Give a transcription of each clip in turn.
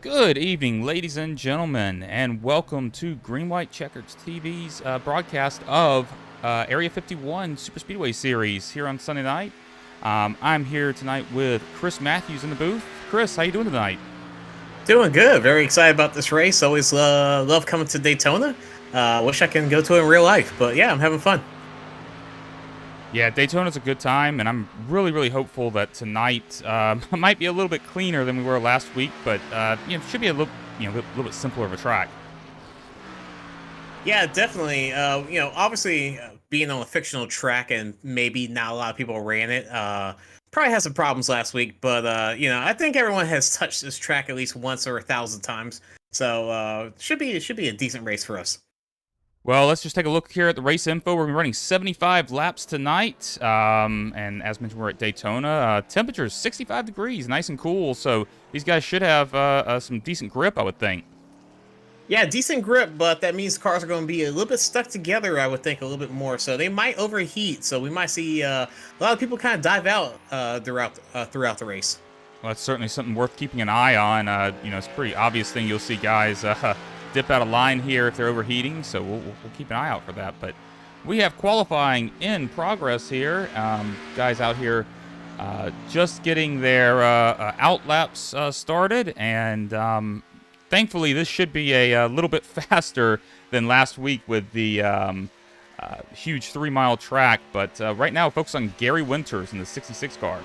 Good evening, ladies and gentlemen, and welcome to Green White Checkers TV's broadcast of Area 51 Super Speedway Series here on Sunday night. I'm here tonight with Chris Matthews in the booth. Chris, how you doing tonight? Doing good. Very excited about this race. Always love coming to Daytona. Wish I can go to it in real life, but yeah, I'm having fun. Yeah, Daytona's a good time, and I'm really hopeful that tonight might be a little bit cleaner than we were last week, but should be a little bit simpler of a track. Yeah, definitely. Obviously, being on a fictional track and maybe not a lot of people ran it. Probably had some problems last week, but I think everyone has touched this track at least once or 1,000 times. So should be a decent race for us. Well, let's just take a look here at the race info. We're running 75 laps tonight, and as mentioned, we're at Daytona. Temperature is 65 degrees, nice and cool, so these guys should have some decent grip, I would think. Yeah, decent grip, but that means cars are going to be a little bit stuck together, I would think, a little bit more. So they might overheat. So we might see a lot of people kind of dive out throughout the race. Well, that's certainly something worth keeping an eye on. It's a pretty obvious thing. You'll see guys dip out of line here if they're overheating, so we'll keep an eye out for that. But we have qualifying in progress here. Guys out here just getting their out laps started, and thankfully this should be a little bit faster than last week with the huge 3-mile track. But right now, focus on Gary Winters in the 66 car.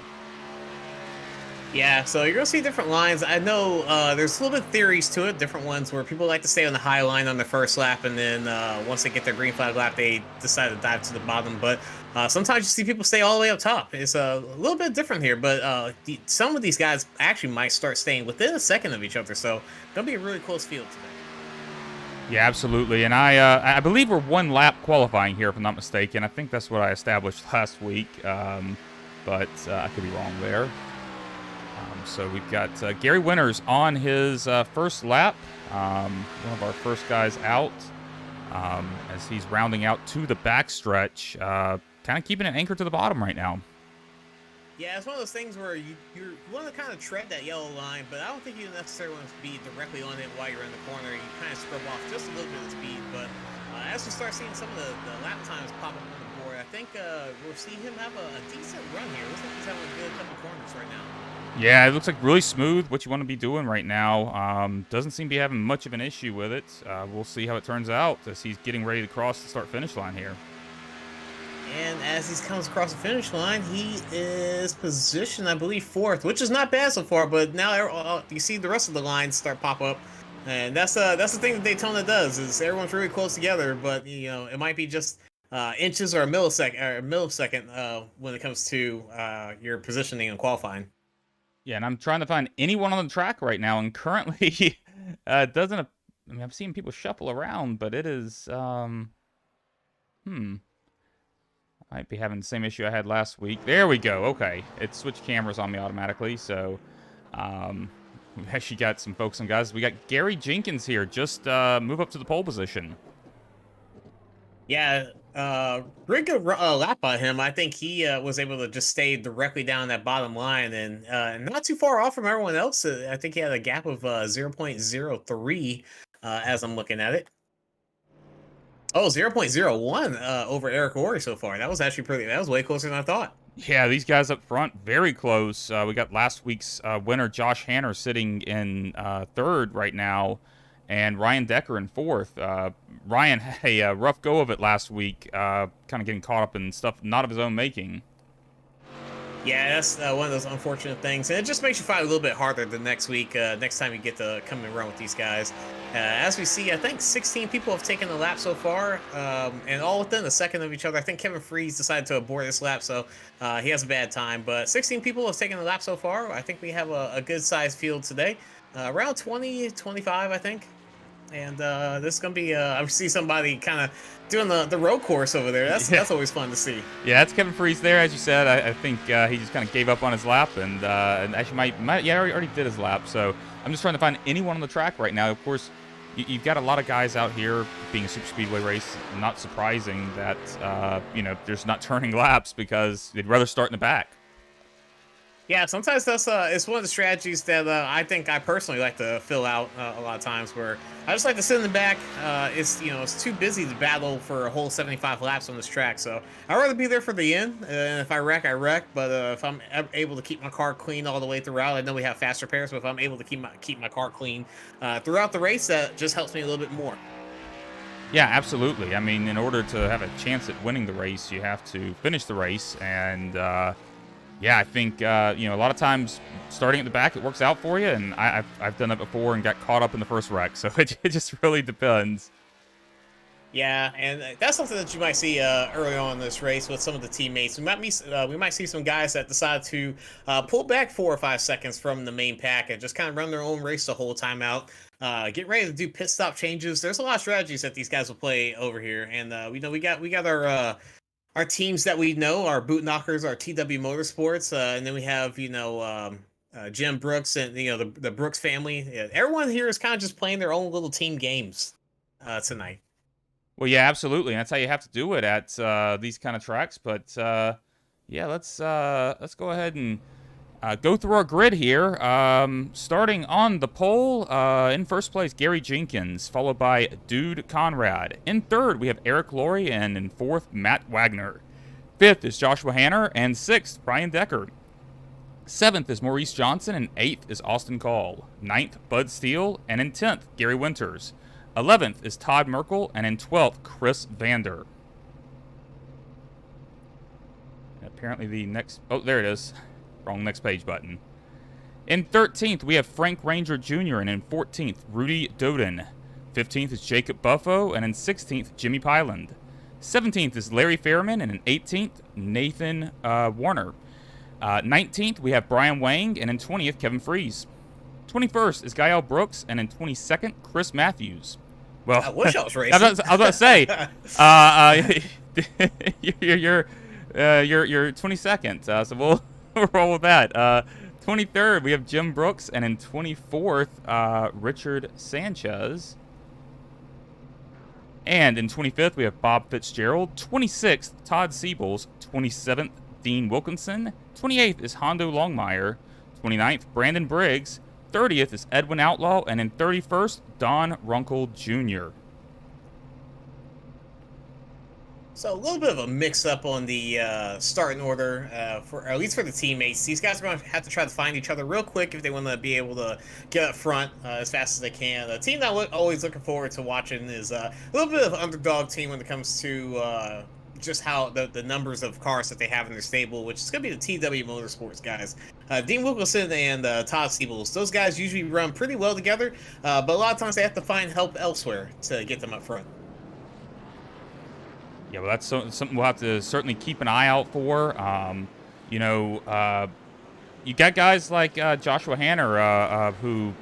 Yeah, so you're going to see different lines. I know there's a little bit of theories to it, different ones where people like to stay on the high line on the first lap, and then once they get their green flag lap, they decide to dive to the bottom. But sometimes you see people stay all the way up top. It's a little bit different here, but some of these guys actually might start staying within a second of each other, so it'll be a really close field today. Yeah, absolutely. And I believe we're one lap qualifying here, if I'm not mistaken. I think that's what I established last week, but I could be wrong there. So we've got Gary Winters on his first lap, one of our first guys out, as he's rounding out to the backstretch, kind of keeping an anchor to the bottom right now. Yeah, it's one of those things where you want to kind of tread that yellow line, but I don't think you necessarily want to be directly on it while you're in the corner. You kind of scrub off just a little bit of speed, but as we start seeing some of the lap times pop up on the board, I think we'll see him have a decent run here. Looks like he's having a good couple corners right now. Yeah, it looks like really smooth, what you want to be doing right now. Doesn't seem to be having much of an issue with it. We'll see how it turns out as he's getting ready to cross the start-finish line here. And as he comes across the finish line, he is positioned, I believe, fourth, which is not bad so far. But now you see the rest of the lines start pop up, and that's the thing that Daytona does is everyone's really close together. But it might be just inches or a millisecond when it comes to your positioning and qualifying. Yeah, and I'm trying to find anyone on the track right now, and currently it doesn't. I mean, I've seen people shuffle around, but it is. Might be having the same issue I had last week. There we go. Okay, it switched cameras on me automatically, so we've actually got some folks and guys. We got Gary Jenkins here. Just move up to the pole position. Yeah, pretty good lap by him. I think he was able to just stay directly down that bottom line and not too far off from everyone else. I think he had a gap of 0.03 as I'm looking at it. Oh, 0.01 over Eric Ory so far. That was actually that was way closer than I thought. Yeah, these guys up front, very close. We got last week's winner, Josh Hanner, sitting in third right now, and Ryan Decker in fourth. Ryan had a rough go of it last week, kind of getting caught up in stuff not of his own making. Yeah, that's one of those unfortunate things, and it just makes you fight a little bit harder the next week. Next time you get to come and run with these guys. As we see, I think 16 people have taken the lap so far, and all within a second of each other. I think Kevin Freeze decided to abort this lap, so he has a bad time. But 16 people have taken the lap so far. I think we have a good-sized field today, around 20, 25, I think. And this is going to be, I see somebody kind of doing the road course over there. That's always fun to see. Yeah, that's Kevin Freeze there, as you said. I think he just kind of gave up on his lap and actually already did his lap. So I'm just trying to find anyone on the track right now. Of course, you've got a lot of guys out here being a super speedway race. Not surprising that, there's not turning laps because they'd rather start in the back. Yeah, sometimes that's it's one of the strategies that I think I personally like to fill out a lot of times, where I just like to sit in the back. It's it's too busy to battle for a whole 75 laps on this track, so I'd rather be there for the end. And if I wreck, I wreck. But if I'm able to keep my car clean all the way throughout, I know we have fast repairs, but if I'm able to keep my car clean throughout the race, that just helps me a little bit more. Yeah, absolutely. I mean, in order to have a chance at winning the race, you have to finish the race. And, yeah, I think, a lot of times starting at the back, it works out for you. And I've done that before and got caught up in the first wreck. So it just really depends. Yeah, and that's something that you might see early on in this race with some of the teammates. We might see some guys that decide to pull back 4 or 5 seconds from the main pack and just kind of run their own race the whole time out. Get ready to do pit stop changes. There's a lot of strategies that these guys will play over here, and we got our teams that we know, our boot knockers, our TW Motorsports, and then we have Jim Brooks and the Brooks family. Yeah, everyone here is kind of just playing their own little team games tonight. Well, yeah, absolutely. And that's how you have to do it at these kind of tracks. But, yeah, let's go ahead and go through our grid here. Starting on the pole, in first place, Gary Jenkins, followed by Dude Conrad. In third, we have Eric Laurie, and in fourth, Matt Wagner. Fifth is Joshua Hanner, and sixth, Brian Decker. Seventh is Maurice Johnson, and eighth is Austin Call. Ninth, Bud Steele, and in 10th, Gary Winters. 11th is Todd Merkel, and in 12th, Chris Vander. Apparently the next... Oh, there it is. Wrong next page button. In 13th, we have Frank Ranger Jr., and in 14th, Rudy Doden. 15th is Jacob Buffo, and in 16th, Jimmy Pyland. 17th is Larry Fairman, and in 18th, Nathan Warner. 19th, we have Brian Wang, and in 20th, Kevin Freeze. 21st is Gael Brooks, and in 22nd, Chris Matthews. Well, I wish I was racing. I was about to say, you're 22nd, so we'll roll with that. 23rd, we have Jim Brooks, and in 24th, Richard Sanchez. And in 25th, we have Bob Fitzgerald. 26th, Todd Siebels. 27th, Dean Wilkinson. 28th is Hondo Longmire. 29th, Brandon Briggs. 30th is Edwin Outlaw, and in 31st, Don Runkle Jr. So a little bit of a mix-up on the starting order, at least for the teammates. These guys are going to have to try to find each other real quick if they want to be able to get up front as fast as they can. The team that I'm always looking forward to watching is a little bit of an underdog team when it comes to just how the numbers of cars that they have in their stable, which is going to be the TW Motorsports guys. Dean Wilkinson and Todd Siebels. Those guys usually run pretty well together, but a lot of times they have to find help elsewhere to get them up front. Yeah, well, that's something we'll have to certainly keep an eye out for. You got guys like Joshua Hanner, who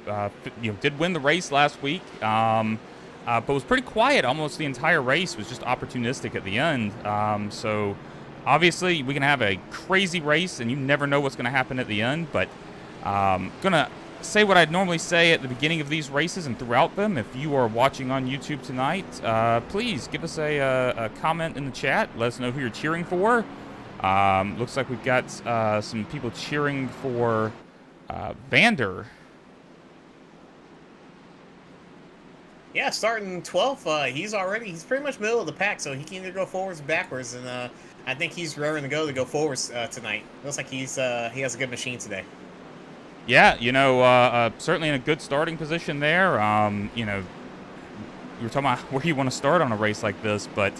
did win the race last week, but was pretty quiet almost the entire race, was just opportunistic at the end. So obviously we can have a crazy race, and you never know what's going to happen at the end. But going to say what I'd normally say at the beginning of these races and throughout them. If you are watching on YouTube tonight, please give us a comment in the chat. Let us know who you're cheering for. Looks like we've got some people cheering for Vander. Yeah, starting 12th, he's pretty much middle of the pack, so he can either go forwards or backwards, and I think he's raring to go forwards tonight. Looks like he has a good machine today. Yeah, certainly in a good starting position there. You were talking about where you want to start on a race like this, but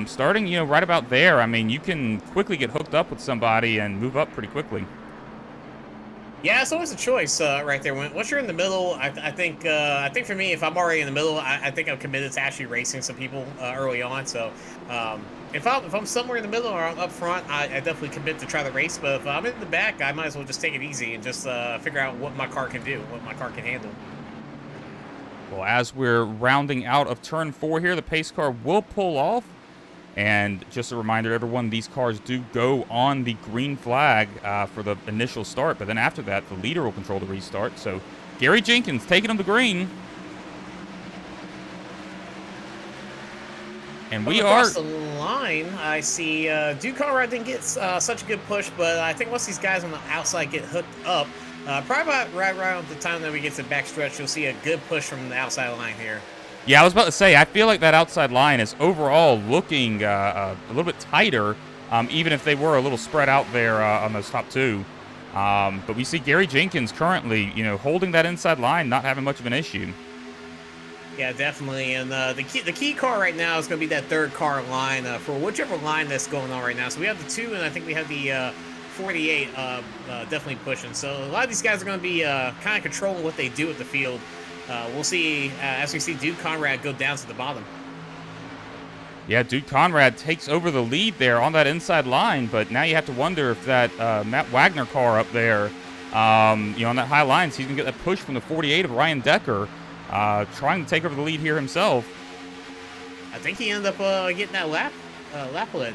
starting, right about there, I mean, you can quickly get hooked up with somebody and move up pretty quickly. Yeah, it's always a choice right there. Once you're in the middle, I think for me, if I'm already in the middle, I think I'm committed to actually racing some people early on. So if I'm somewhere in the middle or I'm up front, I definitely commit to try the race. But if I'm in the back, I might as well just take it easy and just figure out what my car can do, what my car can handle. Well, as we're rounding out of turn 4 here, the pace car will pull off. And just a reminder, everyone, these cars do go on the green flag for the initial start. But then after that, the leader will control the restart. So Gary Jenkins taking them to green. And Coming we are. across the line, I see Duke Conrad didn't get such a good push, but I think once these guys on the outside get hooked up, probably about right around the time that we get to the backstretch, you'll see a good push from the outside line here. Yeah, I was about to say, I feel like that outside line is overall looking a little bit tighter, even if they were a little spread out there on those top two. But we see Gary Jenkins currently, holding that inside line, not having much of an issue. Yeah, definitely. And the key car right now is going to be that third car line for whichever line that's going on right now. So we have the 2, and I think we have the 48 definitely pushing. So a lot of these guys are going to be kind of controlling what they do at the field. We'll see as we see Duke Conrad go down to the bottom. Yeah, Duke Conrad takes over the lead there on that inside line, but now you have to wonder if that Matt Wagner car up there, on that high line, so he's going to get that push from the 48 of Ryan Decker. Trying to take over the lead here himself. I think he ended up getting that lap lead.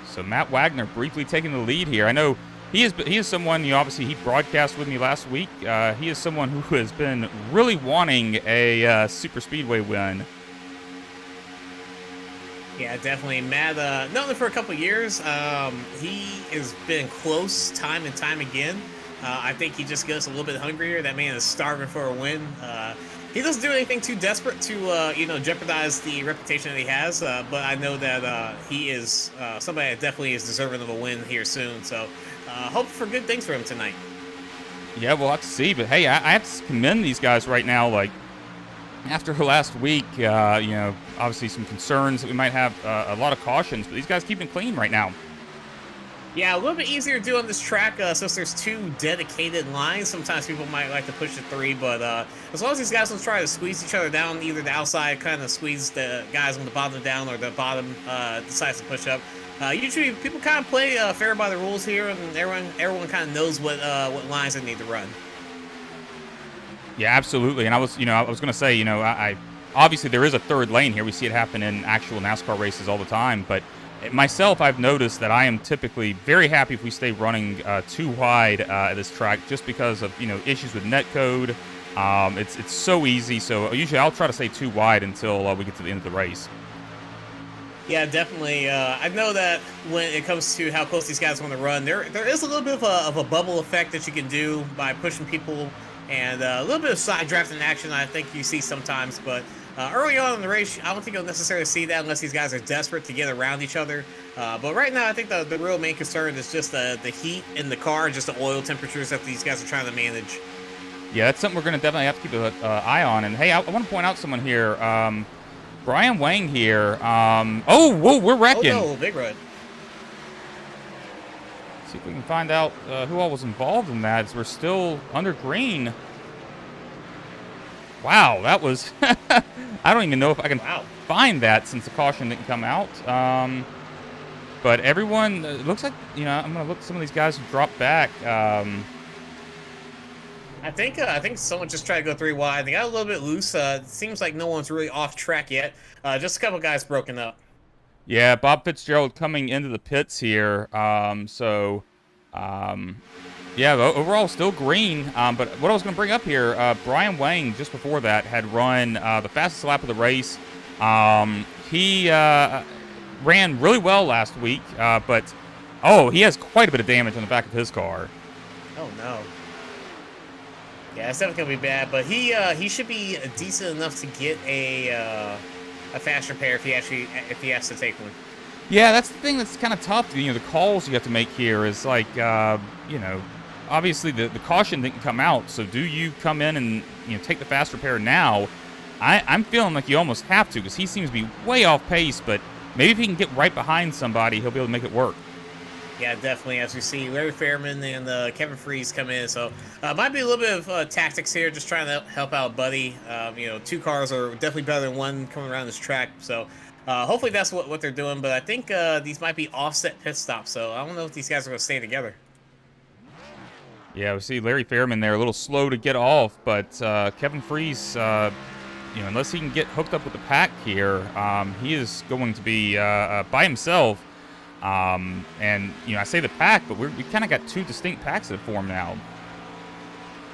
So Matt Wagner briefly taking the lead here. I know he is someone, obviously he broadcast with me last week. He is someone who has been really wanting a super speedway win. Yeah, definitely. Matt, not only for a couple years, he has been close time and time again. I think he just gets a little bit hungrier. That man is starving for a win. He doesn't do anything too desperate to, jeopardize the reputation that he has. But I know that he is somebody that definitely is deserving of a win here soon. So hope for good things for him tonight. Yeah, we'll have to see. But hey, I have to commend these guys right now. Like after last week, obviously some concerns that we might have a lot of cautions, but these guys keeping clean right now. Yeah, a little bit easier to do on this track since there's 2 dedicated lines. Sometimes people might like to push to 3, but as long as these guys don't try to squeeze each other down, either the outside kind of squeeze the guys on the bottom down, or the bottom decides to push up. Usually, people kind of play fair by the rules here, and everyone kind of knows what lines they need to run. Yeah, absolutely. And I was going to say, I obviously there is a third lane here. We see it happen in actual NASCAR races all the time, but myself, I've noticed that I am typically very happy if we stay running too wide at this track, just because of issues with netcode. It's so easy. So usually I'll try to stay too wide until we get to the end of the race. Yeah, definitely. I know that when it comes to how close these guys want to run, there is a little bit of a bubble effect that you can do by pushing people, and a little bit of side drafting action I think you see sometimes, but early on in the race, I don't think you'll necessarily see that unless these guys are desperate to get around each other. But right now, I think the real main concern is just the heat in the car, just the oil temperatures that these guys are trying to manage. Yeah, that's something we're going to definitely have to keep an eye on. And hey, I want to point out someone here. Brian Wang here. We're wrecking. Oh, no, big run. See if we can find out who all was involved in that, as we're still under green. Wow, that was... I don't even know if I can find that since the caution didn't come out. But everyone, looks like, I'm going to look at some of these guys who dropped back. I think someone just tried to go 3 wide. They got a little bit loose. It seems like no one's really off track yet. Just a couple guys broken up. Yeah, Bob Fitzgerald coming into the pits here. Yeah, overall still green. But what I was going to bring up here, Brian Wang, just before that, had run the fastest lap of the race. He ran really well last week, but he has quite a bit of damage on the back of his car. Oh, no. Yeah, it's definitely going to be bad, but he should be decent enough to get a fast repair if he has to take one. Yeah, that's the thing that's kind of tough. The calls you have to make here is like, obviously the caution didn't come out, so do you come in and take the fast repair now? I'm feeling like you almost have to, because he seems to be way off pace, but maybe if he can get right behind somebody, he'll be able to make it work. Yeah, definitely. As we see Larry Fairman and Kevin Freese come in, so might be a little bit of tactics here, just trying to help out Buddy. 2 cars are definitely better than one coming around this track, so hopefully that's what they're doing. But I think these might be offset pit stops, so I don't know if these guys are going to stay together. Yeah, we see Larry Fairman there, a little slow to get off, but Kevin Freese, unless he can get hooked up with the pack here, he is going to be by himself. I say the pack, but we kind of got 2 distinct packs that have formed now.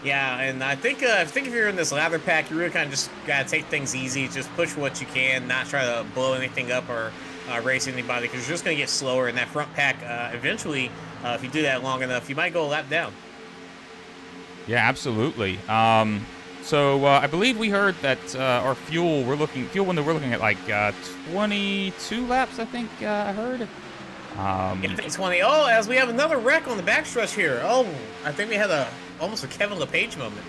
Yeah, and I think if you're in this lather pack, you really kind of just gotta take things easy, just push what you can, not try to blow anything up or race anybody, because you're just gonna get slower. In that front pack, eventually, if you do that long enough, you might go a lap down. Yeah, absolutely. So I believe we heard that our fuel window we're looking at like 22 laps. I think I heard. Yeah, I think 20. Oh, as we have another wreck on the backstretch here. Oh, I think we had almost a Kevin LePage moment.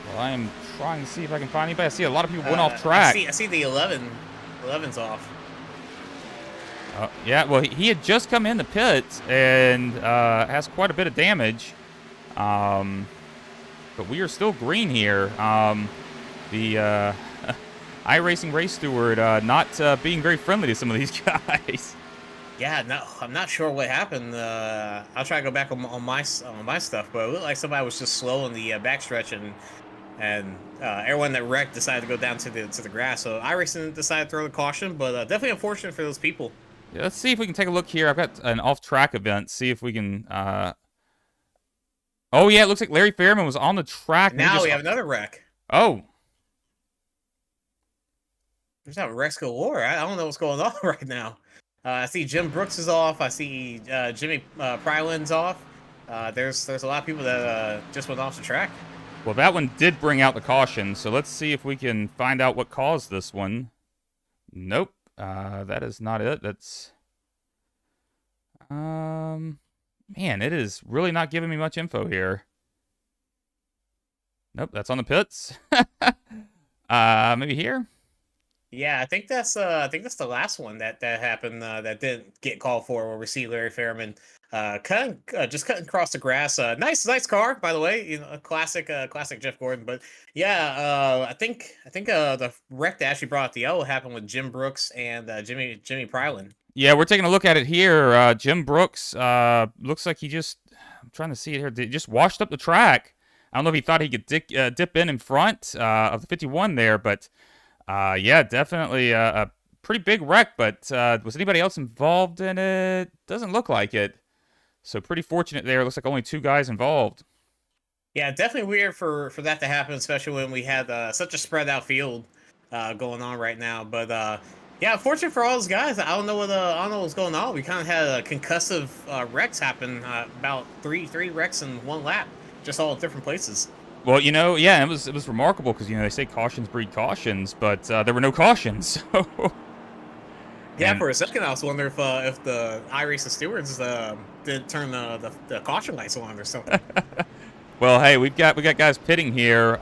Well, I am trying to see if I can find anybody. I see a lot of people went off I track. see the 11's off. Yeah, well, he had just come in the pits and has quite a bit of damage. But we are still green here. The iRacing race steward not being very friendly to some of these guys. Yeah, no, I'm not sure what happened. I'll try to go back on my stuff, but it looked like somebody was just slow in the backstretch, and everyone that wrecked decided to go down to the grass. So iRacing decided to throw the caution, but definitely unfortunate for those people. Yeah, let's see if we can take a look here. I've got an off-track event. See if we can. Oh yeah, it looks like Larry Fairman was on the track. Now we have another wreck. Oh. There's not wrecks galore. I don't know what's going on right now. I see Jim Brooks is off. I see Jimmy Pryland's off. There's a lot of people that just went off the track. Well, that one did bring out the caution, so let's see if we can find out what caused this one. Nope, that is not it. That's man, it is really not giving me much info here. Nope, that's on the pits. Maybe here. Yeah, I think that's the last one that happened that didn't get called for, where we see Larry Fairman just cutting across the grass. Nice car, by the way. You know, a classic Jeff Gordon. But yeah, I think the wreck that actually brought the yellow happened with Jim Brooks and Jimmy Pryland. Yeah, we're taking a look at it here. Jim Brooks looks like he just. I'm trying to see it here. He just washed up the track. I don't know if he thought he could dip in front of the 51 there, but. Yeah, definitely a pretty big wreck, but was anybody else involved in it? Doesn't look like it. So pretty fortunate there. Looks like only 2 guys involved. Yeah, definitely weird for that to happen, especially when we had such a spread out field going on right now. But yeah, fortunate for all those guys. I don't know what's going on. We kind of had concussive wrecks happen. About three wrecks in one lap, just all at different places. Well, yeah, it was remarkable because they say cautions breed cautions, but there were no cautions. So. Yeah, for a second I was wondering if the iRacing stewards did turn the caution lights on or something. Well, hey, we got guys pitting here.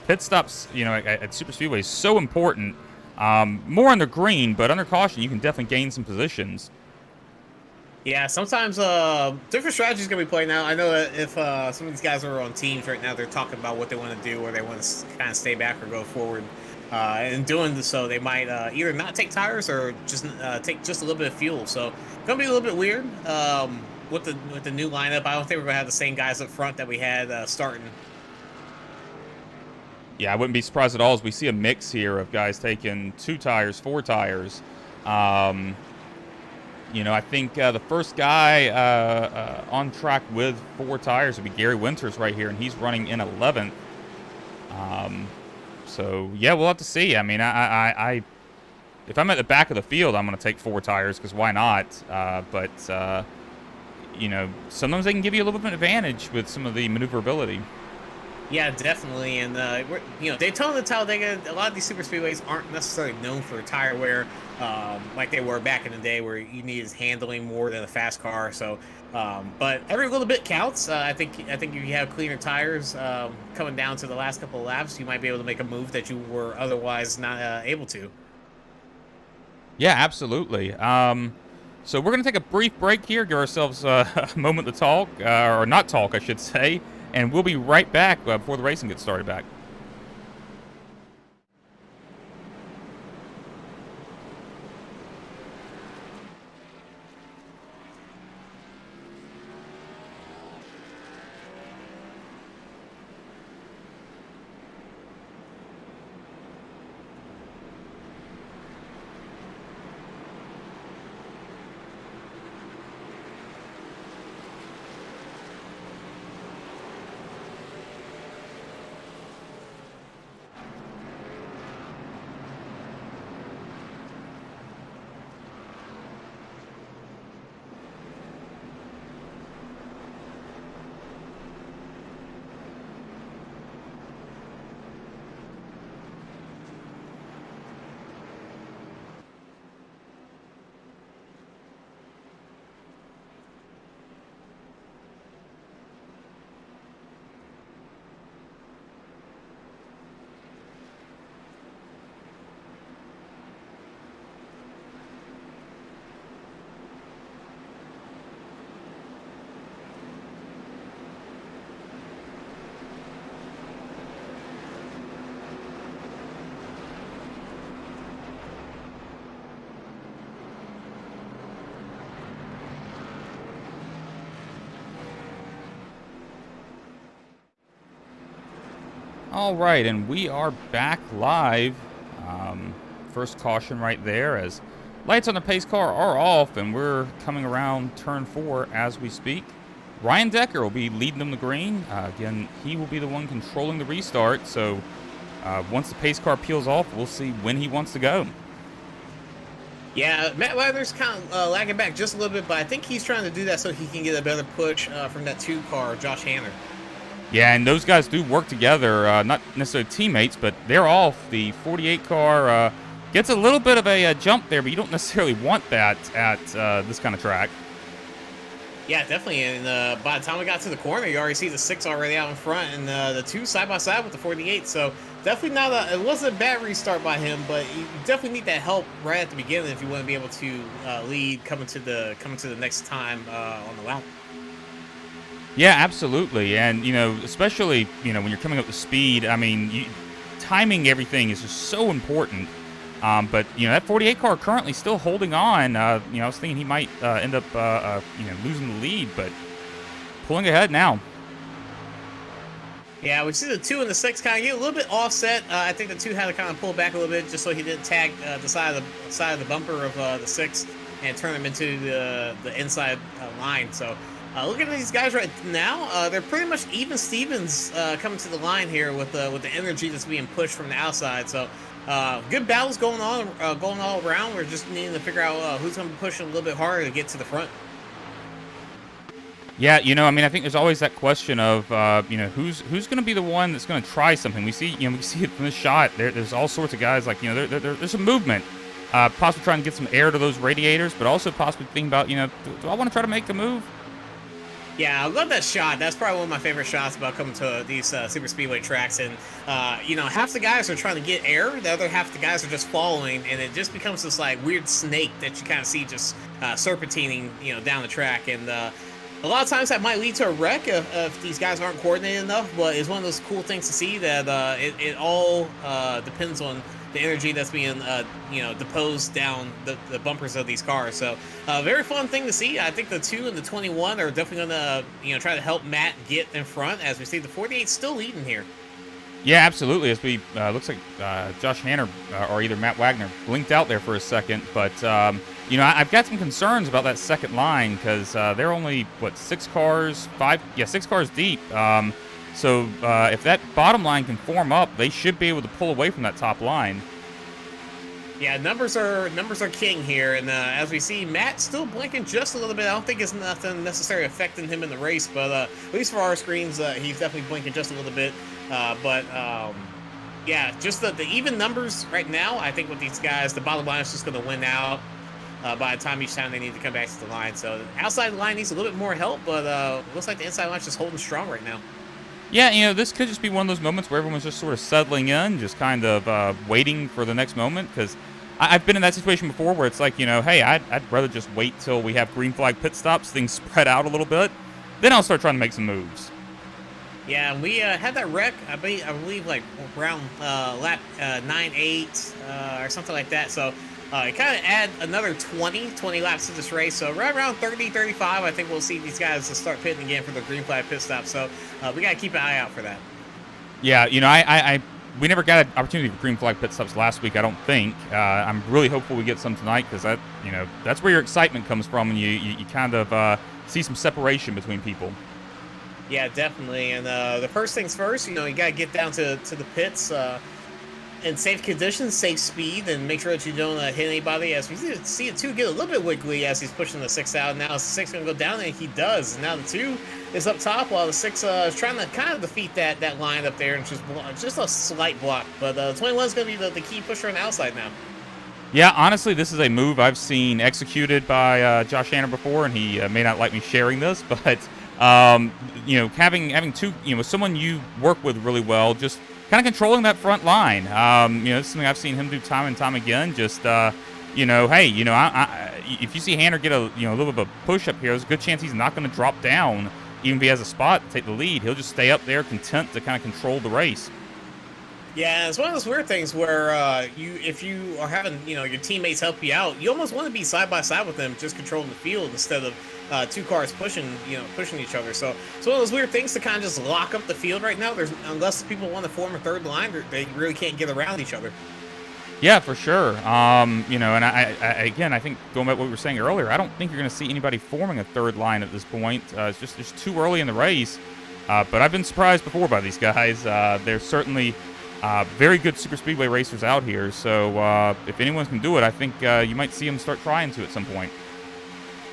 Pit stops, at Super Speedway is so important. More on the green, but under caution, you can definitely gain some positions. Yeah, sometimes different strategies gonna be played now. I know that if some of these guys are on teams right now, they're talking about what they want to do, or they want to kind of stay back or go forward. In doing so, they might either not take tires or just take just a little bit of fuel. So gonna be a little bit weird with the new lineup. I don't think we're gonna have the same guys up front that we had starting. Yeah, I wouldn't be surprised at all as we see a mix here of guys taking 2 tires, 4 tires. I think the first guy on track with 4 tires would be Gary Winters right here, and he's running in 11th. So yeah, we'll have to see. I mean, I if I'm at the back of the field, I'm going to take 4 tires because why not? But sometimes they can give you a little bit of an advantage with some of the maneuverability. Yeah, definitely. And Daytona, Talladega, a lot of these super speedways aren't necessarily known for tire wear like they were back in the day, where you needed handling more than a fast car. So, but every little bit counts. I think if you have cleaner tires coming down to the last couple of laps, you might be able to make a move that you were otherwise not able to. Yeah, absolutely. So we're going to take a brief break here, give ourselves a moment to talk, or not talk, I should say. And we'll be right back before the racing gets started back. All right, and we are back live. Um, First caution right there as lights on the pace car are off, and we're coming around turn 4 as we speak. Ryan Decker will be leading them to green. Again, he will be the one controlling the restart, so once the pace car peels off, we'll see when he wants to go. Yeah, Matt Wagner's kind of lagging back just a little bit, but I think he's trying to do that so he can get a better push from that 2 car, Josh Hanner. Yeah, and those guys do work together, not necessarily teammates, but they're off. The 48 car gets a little bit of a jump there, but you don't necessarily want that at this kind of track. Yeah, definitely. And by the time we got to the corner, you already see the 6 already out in front, and the 2 side by side with the 48. So definitely not it wasn't a bad restart by him, but you definitely need that help right at the beginning if you want to be able to lead coming to the next time on the lap. Yeah, absolutely. And, especially, when you're coming up to speed, I mean, timing everything is just so important. But, that 48 car currently still holding on. I was thinking he might end up, losing the lead, but pulling ahead now. Yeah, we see the 2 and the 6 kind of get a little bit offset. I think the 2 had to kind of pull back a little bit just so he didn't tag the side of the bumper of the 6 and turn him into the inside line. So looking at these guys right now, they're pretty much even Stevens coming to the line here with the energy that's being pushed from the outside. So good battles going on, going all around. We're just needing to figure out who's going to be pushing a little bit harder to get to the front. Yeah, I think there's always that question of, who's going to be the one that's going to try something. We see it from this shot. There's all sorts of guys like, there's some movement, possibly trying to get some air to those radiators, but also possibly thinking about, do I want to try to make a move? Yeah, I love that shot. That's probably one of my favorite shots about coming to these super speedway tracks. And, half the guys are trying to get air. The other half the guys are just following. And it just becomes this, weird snake that you kind of see just serpentining, down the track. And a lot of times that might lead to a wreck if these guys aren't coordinated enough. But it's one of those cool things to see that it all depends on the energy that's being, deposed down the bumpers of these cars. So, very fun thing to see. I think the 2 and the 21 are definitely going to, try to help Matt get in front. As we see, the 48 still leading here. Yeah, absolutely. As we looks like Josh Hanner or either Matt Wagner blinked out there for a second, but I've got some concerns about that second line because they're only 6 cars deep. So if that bottom line can form up, they should be able to pull away from that top line. Yeah, numbers are king here, and as we see, Matt still blinking just a little bit. I don't think it's nothing necessarily affecting him in the race, but at least for our screens, he's definitely blinking just a little bit. Yeah, just the even numbers right now. I think with these guys, the bottom line is just going to win out by the time each time they need to come back to the line. So the outside line needs a little bit more help, but looks like the inside line's just holding strong right now. Yeah, this could just be one of those moments where everyone's just sort of settling in, just kind of waiting for the next moment. Because I've been in that situation before where it's like, hey, I'd rather just wait till we have green flag pit stops, things spread out a little bit. Then I'll start trying to make some moves. Yeah, and we had that wreck, I believe like around lap 9-8 or something like that. So it kind of add another 20 laps to this race. So right around 30, 35, I think we'll see these guys start pitting again for the green flag pit stop. So we got to keep an eye out for that. Yeah, we never got an opportunity for green flag pit stops last week, I don't think. I'm really hopeful we get some tonight because that's where your excitement comes from, and you kind of see some separation between people. Yeah, definitely. And the first things first, you got to get down to the pits in safe conditions, safe speed, and make sure that you don't hit anybody. As we see the 2 get a little bit wiggly as he's pushing the 6 out. Now the 6 going to go down, and he does. And now the 2 is up top while the 6 is trying to kind of defeat that line up there and just a slight block. But the 21 is going to be the key pusher on the outside now. Yeah, honestly, this is a move I've seen executed by Josh Hanner before, and he may not like me sharing this, but having 2, someone you work with really well, just kind of controlling that front line. This is something I've seen him do time and time again. Just, hey, if you see Hanner get a little bit of a push up here, there's a good chance he's not going to drop down, even if he has a spot to take the lead. He'll just stay up there, content to kind of control the race. Yeah, it's one of those weird things where if you are having your teammates help you out, you almost want to be side by side with them, just controlling the field instead of two cars pushing each other. So it's one of those weird things to kind of just lock up the field right now. Unless people want to form a third line, they really can't get around each other. Yeah, for sure. And I think going back to what we were saying earlier, I don't think you're going to see anybody forming a third line at this point. It's just too early in the race. But I've been surprised before by these guys. They're certainly very good super speedway racers out here. So if anyone can do it, I think you might see them start trying to at some point.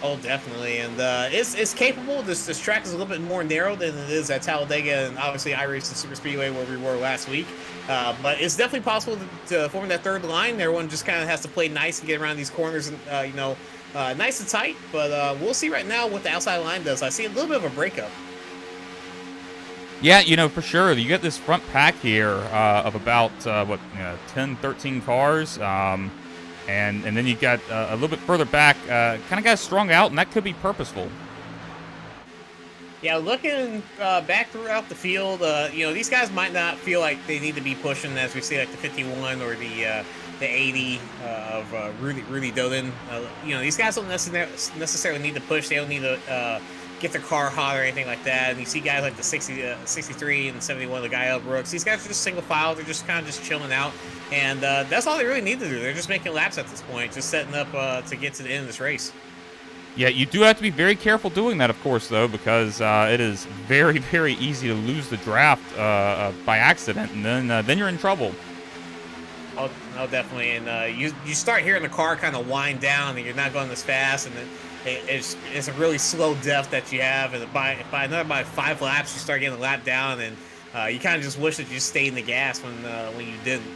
Oh, definitely, and it's capable. This track is a little bit more narrow than it is at Talladega, and obviously I raced the super speedway where we were last week. But it's definitely possible to form that third line. Everyone just kind of has to play nice and get around these corners, and nice and tight. But we'll see right now what the outside line does. I see a little bit of a breakup. Yeah, for sure. You get this front pack here of about 10, 13 cars. And then you got a little bit further back, kind of got strung out, and that could be purposeful. Yeah, looking back throughout the field, these guys might not feel like they need to be pushing, as we see, like the 51 or the 80 of Rudy Doden. These guys don't necessarily need to push. They don't need to get their car hot or anything like that. And you see guys like the 63 and 71, the Guy Brooks. These guys are just single file. They're just kind of just chilling out. And that's all they really need to do. They're just making laps at this point, just setting up to get to the end of this race. Yeah, you do have to be very careful doing that, of course, though, because it is very, very easy to lose the draft by accident, and then you're in trouble. Oh, definitely. And you start hearing the car kind of wind down, and you're not going this fast, and then it's a really slow depth that you have. And by 5 laps, you start getting a lap down, and you kind of just wish that you stayed in the gas when you didn't.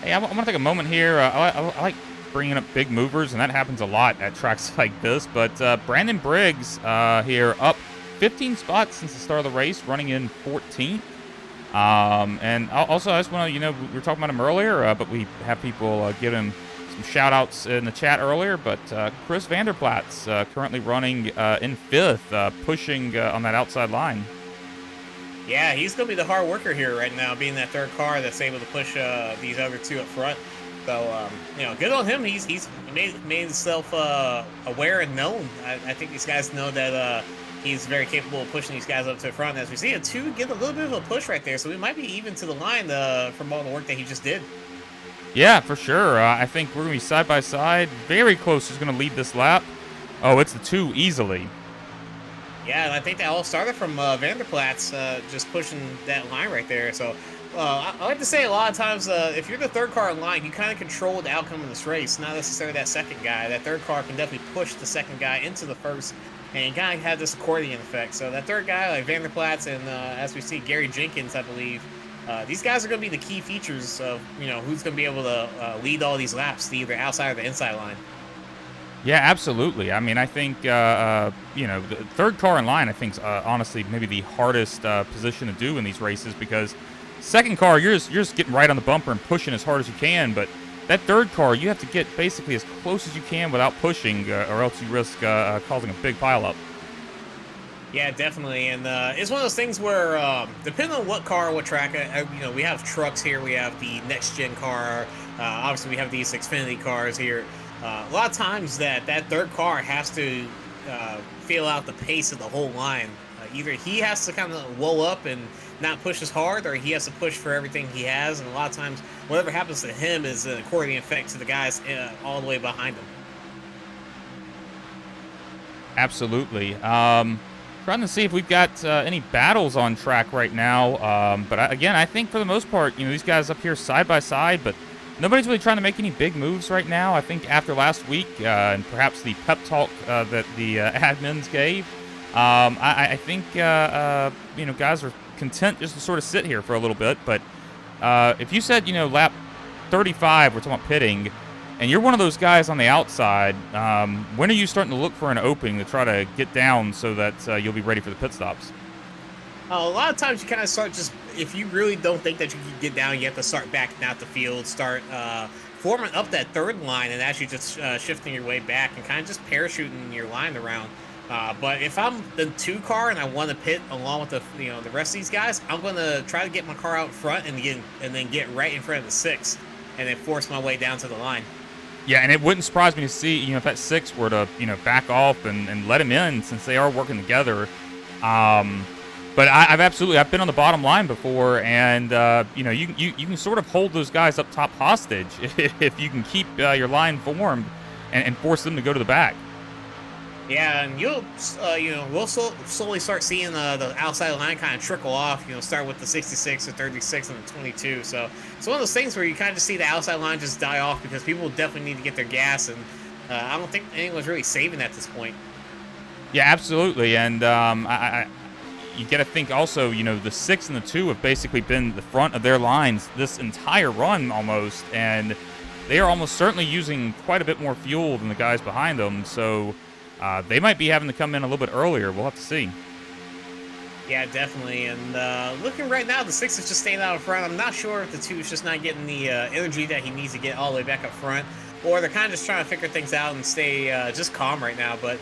Hey, I want to take a moment here. I like bringing up big movers, and that happens a lot at tracks like this. But Brandon Briggs here up 15 spots since the start of the race, running in 14th. And also, I just want to, we were talking about him earlier, but we have people give him some shout-outs in the chat earlier. But Chris Vanderplat's currently running in 5th, pushing on that outside line. Yeah, he's going to be the hard worker here right now, being that third car that's able to push these other two up front. So, good on him. He's made himself aware and known. I think these guys know that he's very capable of pushing these guys up to the front. As we see, a 2 get a little bit of a push right there, so we might be even to the line from all the work that he just did. Yeah, for sure. I think we're going to be side by side. Very close who's going to lead this lap. Oh, it's the 2 easily. Yeah, and I think that all started from Vanderplat's just pushing that line right there. So I like to say a lot of times if you're the third car in line, you kind of control the outcome of this race, not necessarily that second guy. That third car can definitely push the second guy into the first, and you kind of have this accordion effect. So that third guy, like Vanderplat's and as we see, Gary Jenkins, I believe, these guys are going to be the key features of who's going to be able to lead all these laps to either outside or the inside line. Yeah, absolutely. I mean, I think, the third car in line, I think, is honestly maybe the hardest position to do in these races, because second car, you're just getting right on the bumper and pushing as hard as you can, but that third car, you have to get basically as close as you can without pushing, or else you risk causing a big pileup. Yeah, definitely, and it's one of those things where, depending on what car, what track, we have trucks here, we have the next-gen car, obviously we have these Xfinity cars here. A lot of times that third car has to feel out the pace of the whole line. Either he has to kind of whoa up and not push as hard, or he has to push for everything he has. And a lot of times, whatever happens to him is an accordion effect to the guys all the way behind him. Absolutely. Trying to see if we've got any battles on track right now. But again, I think for the most part, these guys up here side by side, but nobody's really trying to make any big moves right now. I think after last week and perhaps the pep talk that the admins gave, I think guys are content just to sort of sit here for a little bit. But if you said lap 35, we're talking about pitting, and you're one of those guys on the outside, when are you starting to look for an opening to try to get down so that you'll be ready for the pit stops? A lot of times you kind of start just, if you really don't think that you can get down, you have to start backing out the field, start forming up that third line and actually just shifting your way back and kind of just parachuting your line around. But if I'm the 2 car and I want to pit along with the rest of these guys, I'm going to try to get my car out front and then get right in front of the 6 and then force my way down to the line. Yeah, and it wouldn't surprise me to see, if that 6 were to, back off and let him in, since they are working together. But I've been on the bottom line before, and you can sort of hold those guys up top hostage if you can keep your line formed and force them to go to the back. Yeah, and we'll slowly start seeing the outside line kind of trickle off. Start with the 66, the 36, and the 22. So it's one of those things where you kind of just see the outside line just die off because people definitely need to get their gas, and I don't think anyone's really saving at this point. Yeah, absolutely, and you got to think also, the 6 and the 2 have basically been the front of their lines this entire run almost, and they are almost certainly using quite a bit more fuel than the guys behind them. So. They might be having to come in a little bit earlier. We'll have to see. Yeah, definitely. And looking right now, the 6 is just staying out in front. I'm not sure if the 2 is just not getting the energy that he needs to get all the way back up front, or they're kind of just trying to figure things out and stay just calm right now. But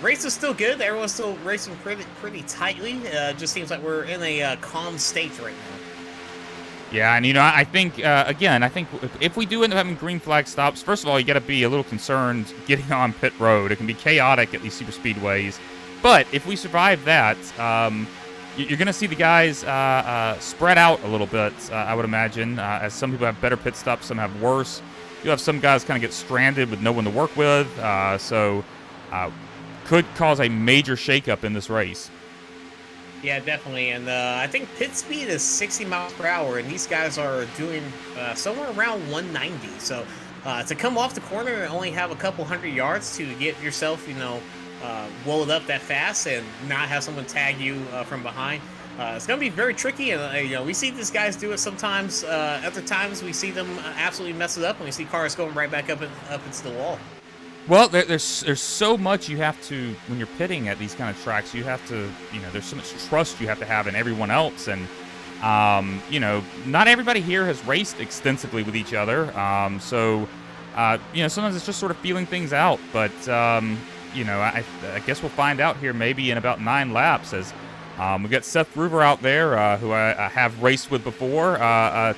race is still good. Everyone's still racing pretty tightly. Just seems like we're in a calm state right now. Yeah, and I think if we do end up having green flag stops, first of all, you got to be a little concerned getting on pit road. It can be chaotic at these super speedways, but if we survive that, you're going to see the guys spread out a little bit. I would imagine, as some people have better pit stops, some have worse. You have some guys kind of get stranded with no one to work with, so could cause a major shakeup in this race. Yeah, definitely. And I think pit speed is 60 miles per hour, and these guys are doing somewhere around 190. So to come off the corner and only have a couple hundred yards to get yourself, rolled up that fast and not have someone tag you from behind, it's going to be very tricky. And, we see these guys do it sometimes. Other times we see them absolutely mess it up, and we see cars going right back up into the wall. Well, there's so much you have to, when you're pitting at these kind of tracks, you have to, there's so much trust you have to have in everyone else. And, not everybody here has raced extensively with each other. So, sometimes it's just sort of feeling things out. But, I guess we'll find out here maybe in about 9 laps as we've got Seth Gruver out there, who I have raced with before,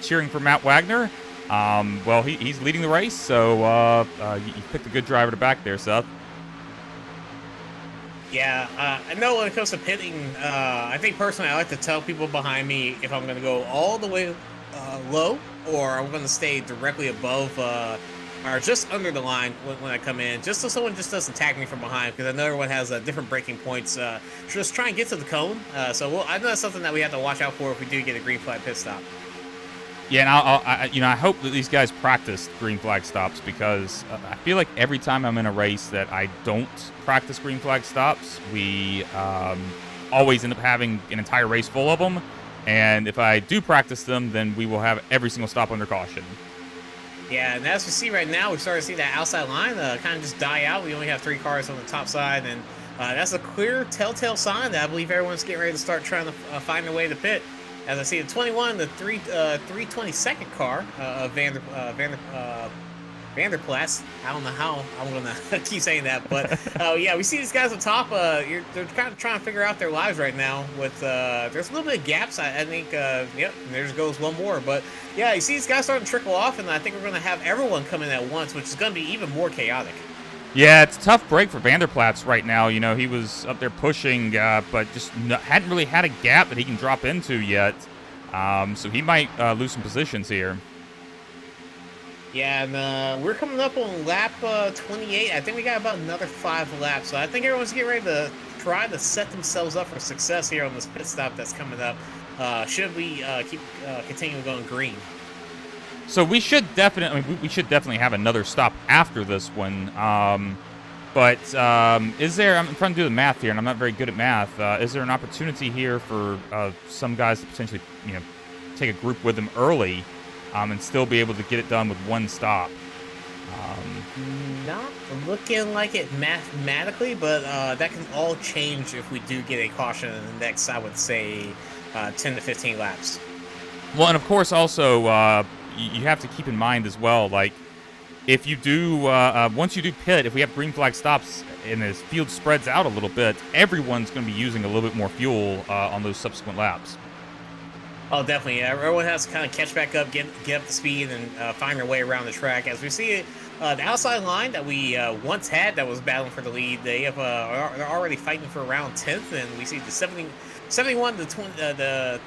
cheering for Matt Wagner. Well, he's leading the race, so you picked a good driver to back there, Seth. Yeah, I know when it comes to pitting, I think personally I like to tell people behind me if I'm going to go all the way low or I'm going to stay directly above or just under the line when I come in, just so someone just doesn't tag me from behind, because I know everyone has different braking points. Just try and get to the cone. I know that's something that we have to watch out for if we do get a green flag pit stop. Yeah, and I hope that these guys practice green flag stops, because I feel like every time I'm in a race that I don't practice green flag stops, we always end up having an entire race full of them. And if I do practice them, then we will have every single stop under caution. Yeah, and as we see right now, we started to see that outside line kind of just die out. We only have 3 cars on the top side, and that's a clear telltale sign that I believe everyone's getting ready to start trying to find their way to pit. As I see the 21, the 322nd car of Vanderplas. I don't know how I'm going to keep saying that, but yeah, we see these guys on top. They're kind of trying to figure out their lives right now. With there's a little bit of gaps. I think, yep, there goes one more. But yeah, you see these guys starting to trickle off, and I think we're going to have everyone come in at once, which is going to be even more chaotic. Yeah, it's a tough break for Vanderplas right now. He was up there pushing, but just hadn't really had a gap that he can drop into yet. So he might lose some positions here. Yeah, and we're coming up on lap 28. I think we got about another 5 laps. So I think everyone's getting ready to try to set themselves up for success here on this pit stop that's coming up. Should we keep continuing going green? So we should definitely have another stop after this one. But is there? I'm trying to do the math here, and I'm not very good at math. Is there an opportunity here for some guys to potentially, take a group with them early, and still be able to get it done with 1 stop? Not looking like it mathematically, but that can all change if we do get a caution in the next, I would say, 10 to 15 laps. Well, and of course, also you have to keep in mind as well, like, if you do, once you do pit, if we have green flag stops and the field spreads out a little bit, everyone's going to be using a little bit more fuel on those subsequent laps. Oh, definitely. Yeah. Everyone has to kind of catch back up, get up to speed, and find their way around the track. As we see The outside line that we once had that was battling for the lead, they're already fighting for around 10th, and we see the 71, the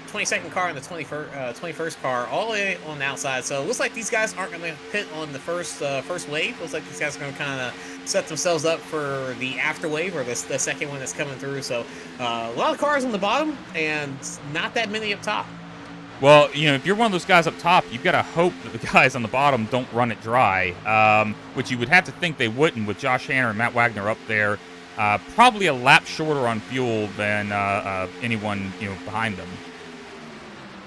22nd car and the 21st car all the way on the outside. So it looks like these guys aren't going to pit on the first wave. Looks like these guys are going to kind of set themselves up for the after wave, or the second one that's coming through. So a lot of cars on the bottom and not that many up top. Well, if you're one of those guys up top, you've got to hope that the guys on the bottom don't run it dry, which you would have to think they wouldn't with Josh Hanner and Matt Wagner up there. Probably a lap shorter on fuel than anyone behind them.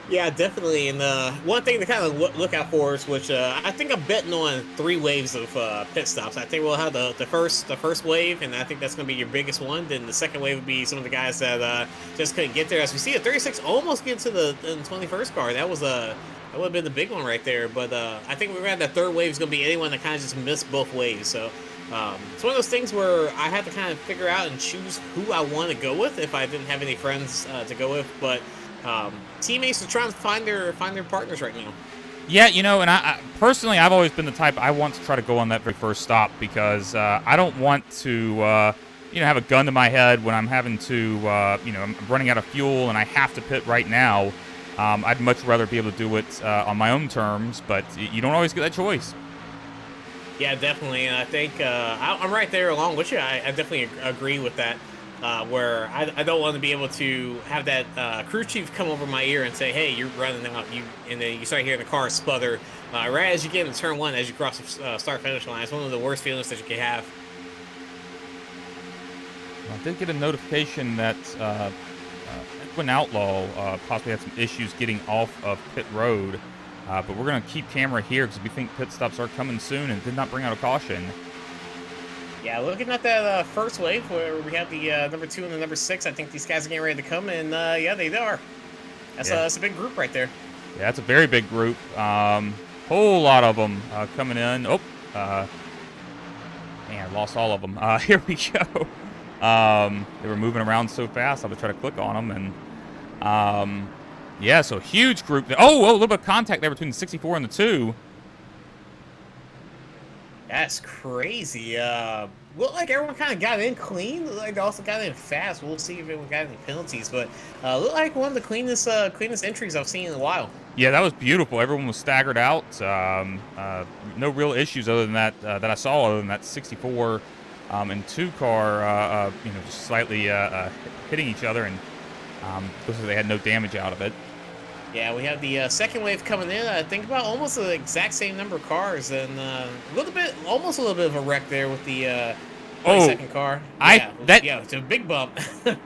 Yeah, definitely. And one thing to kind of look out for is, which I think I'm betting on 3 waves of pit stops. I think we'll have the first wave, and I think that's going to be your biggest one. Then the second wave would be some of the guys that just couldn't get there. As we see, a 36 almost get to the 21st car. That would have been the big one right there. But I think we're going to have that third wave is going to be anyone that kind of just missed both waves. So it's one of those things where I have to kind of figure out and choose who I want to go with if I didn't have any friends to go with. But teammates are trying to find their partners right now. Yeah, and I personally, I've always been the type, I want to try to go on that very first stop, because I don't want to, have a gun to my head when I'm having to, I'm running out of fuel and I have to pit right now. I'd much rather be able to do it on my own terms, but you don't always get that choice. Yeah, definitely. And I think I'm right there along with you. I definitely agree with that. Where I don't want to be able to have that crew chief come over my ear and say, "Hey, you're running out," and then you start hearing the car sputter right as you get into turn 1, as you cross the start-finish line. It's one of the worst feelings that you can have. I did get a notification that Edwin Outlaw possibly had some issues getting off of pit road, but we're going to keep camera here because we think pit stops are coming soon and did not bring out a caution. Yeah, looking at that first wave where we have the number 2 and the number 6, I think these guys are getting ready to come, and yeah, they are. That's a big group right there. Yeah, that's a very big group. Whole lot of them coming in. Oh, man, I lost all of them. Here we go. They were moving around so fast, I had to try to click on them, and yeah, so huge group. Oh, a little bit of contact there between the 64 and the 2. That's crazy. Looked like everyone kind of got in clean. Looked like they also got in fast. We'll see if anyone got any penalties, but looked like one of the cleanest entries I've seen in a while. Yeah, that was beautiful. Everyone was staggered out. No real issues other than that that I saw, other than that 64 and 2 car, just slightly hitting each other, and looks like they had no damage out of it. Yeah, we have the second wave coming in. I think about almost the exact same number of cars, and almost a little bit of a wreck there with the 22nd car. It's a big bump.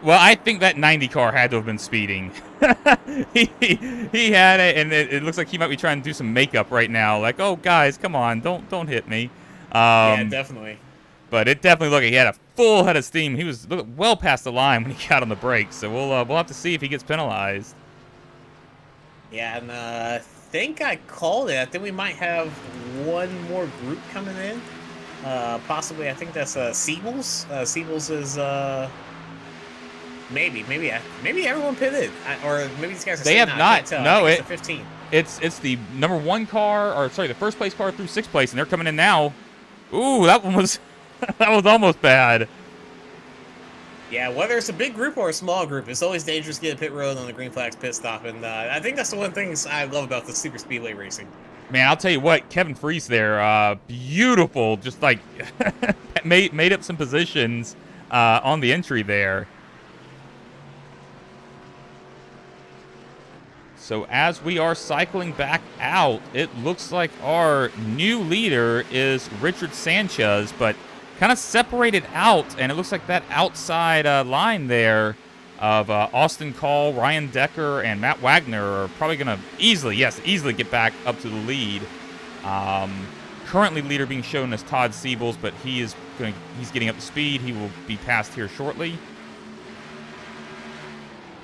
Well, I think that 90 car had to have been speeding. he had it, and it looks like he might be trying to do some makeup right now. Like, oh guys, come on, don't hit me. Yeah, definitely. But it definitely looked like he had a full head of steam. He was well past the line when he got on the brakes. So we'll have to see if he gets penalized. Yeah, and I think I called it. I think we might have one more group coming in. Possibly, I think that's Siebels. Siebels is maybe everyone pitted, or maybe these guys are. They have not. No, it's 15. It's the number 1 car, or sorry, the first place car through 6th place, and they're coming in now. Ooh, that one was that was almost bad. Yeah, whether it's a big group or a small group, it's always dangerous to get a pit road on the green flags pit stop, and I think that's the one thing I love about the super speedway racing. Man, I'll tell you what, Kevin Freese there, beautiful, just like made up some positions on the entry there. So as we are cycling back out, it looks like our new leader is Richard Sanchez, but kind of separated out, and it looks like that outside line there of Austin Call, Ryan Decker, and Matt Wagner are probably going to easily get back up to the lead. Currently leader being shown as Todd Siebels, but he's getting up to speed. He will be passed here shortly.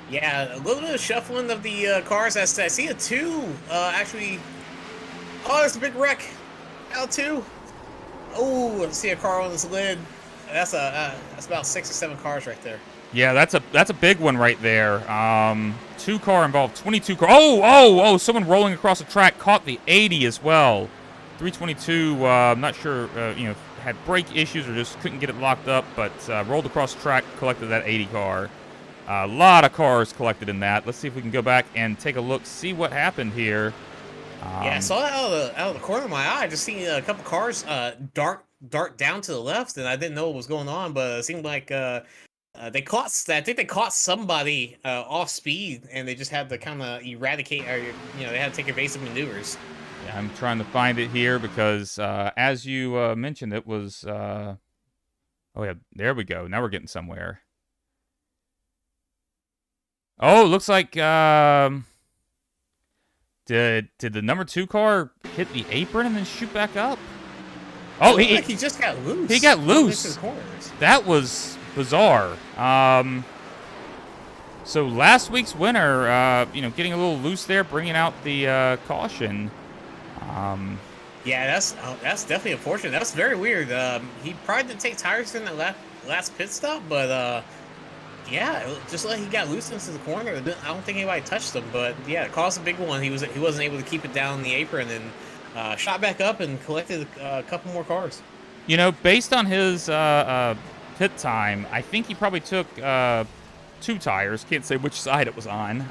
Yeah, a little bit of shuffling of the cars. I see a 2 actually. Oh, there's a big wreck. L2. Oh, I see a car on this lid. That's about 6 or 7 cars right there. Yeah, that's a big one right there. 2 car involved, 22 car. Oh! Someone rolling across the track caught the 80 as well. 322, I'm not sure, had brake issues or just couldn't get it locked up, but rolled across track, collected that 80 car. A lot of cars collected in that. Let's see if we can go back and take a look, see what happened here. Yeah, I saw that out of the corner of my eye. I just seen a couple cars dart down to the left, and I didn't know what was going on, but it seemed like they caught. I think they caught somebody off speed, and they just had to kind of eradicate, or they had to take evasive maneuvers. Yeah, I'm trying to find it here because, as you mentioned, it was. Oh yeah, there we go. Now we're getting somewhere. Oh, looks like did the number 2 car hit the apron and then shoot back up? Oh, he just got loose. He got loose. That was bizarre. So last week's winner, getting a little loose there, bringing out the caution. Yeah, that's definitely unfortunate. That's very weird. He probably didn't take tires in the last pit stop, but yeah, just like he got loose into the corner. I don't think anybody touched him, but yeah, it caused a big one. He wasn't able to keep it down the apron and shot back up and collected a couple more cars. Based on his pit time, I think he probably took 2 tires. Can't say which side it was on.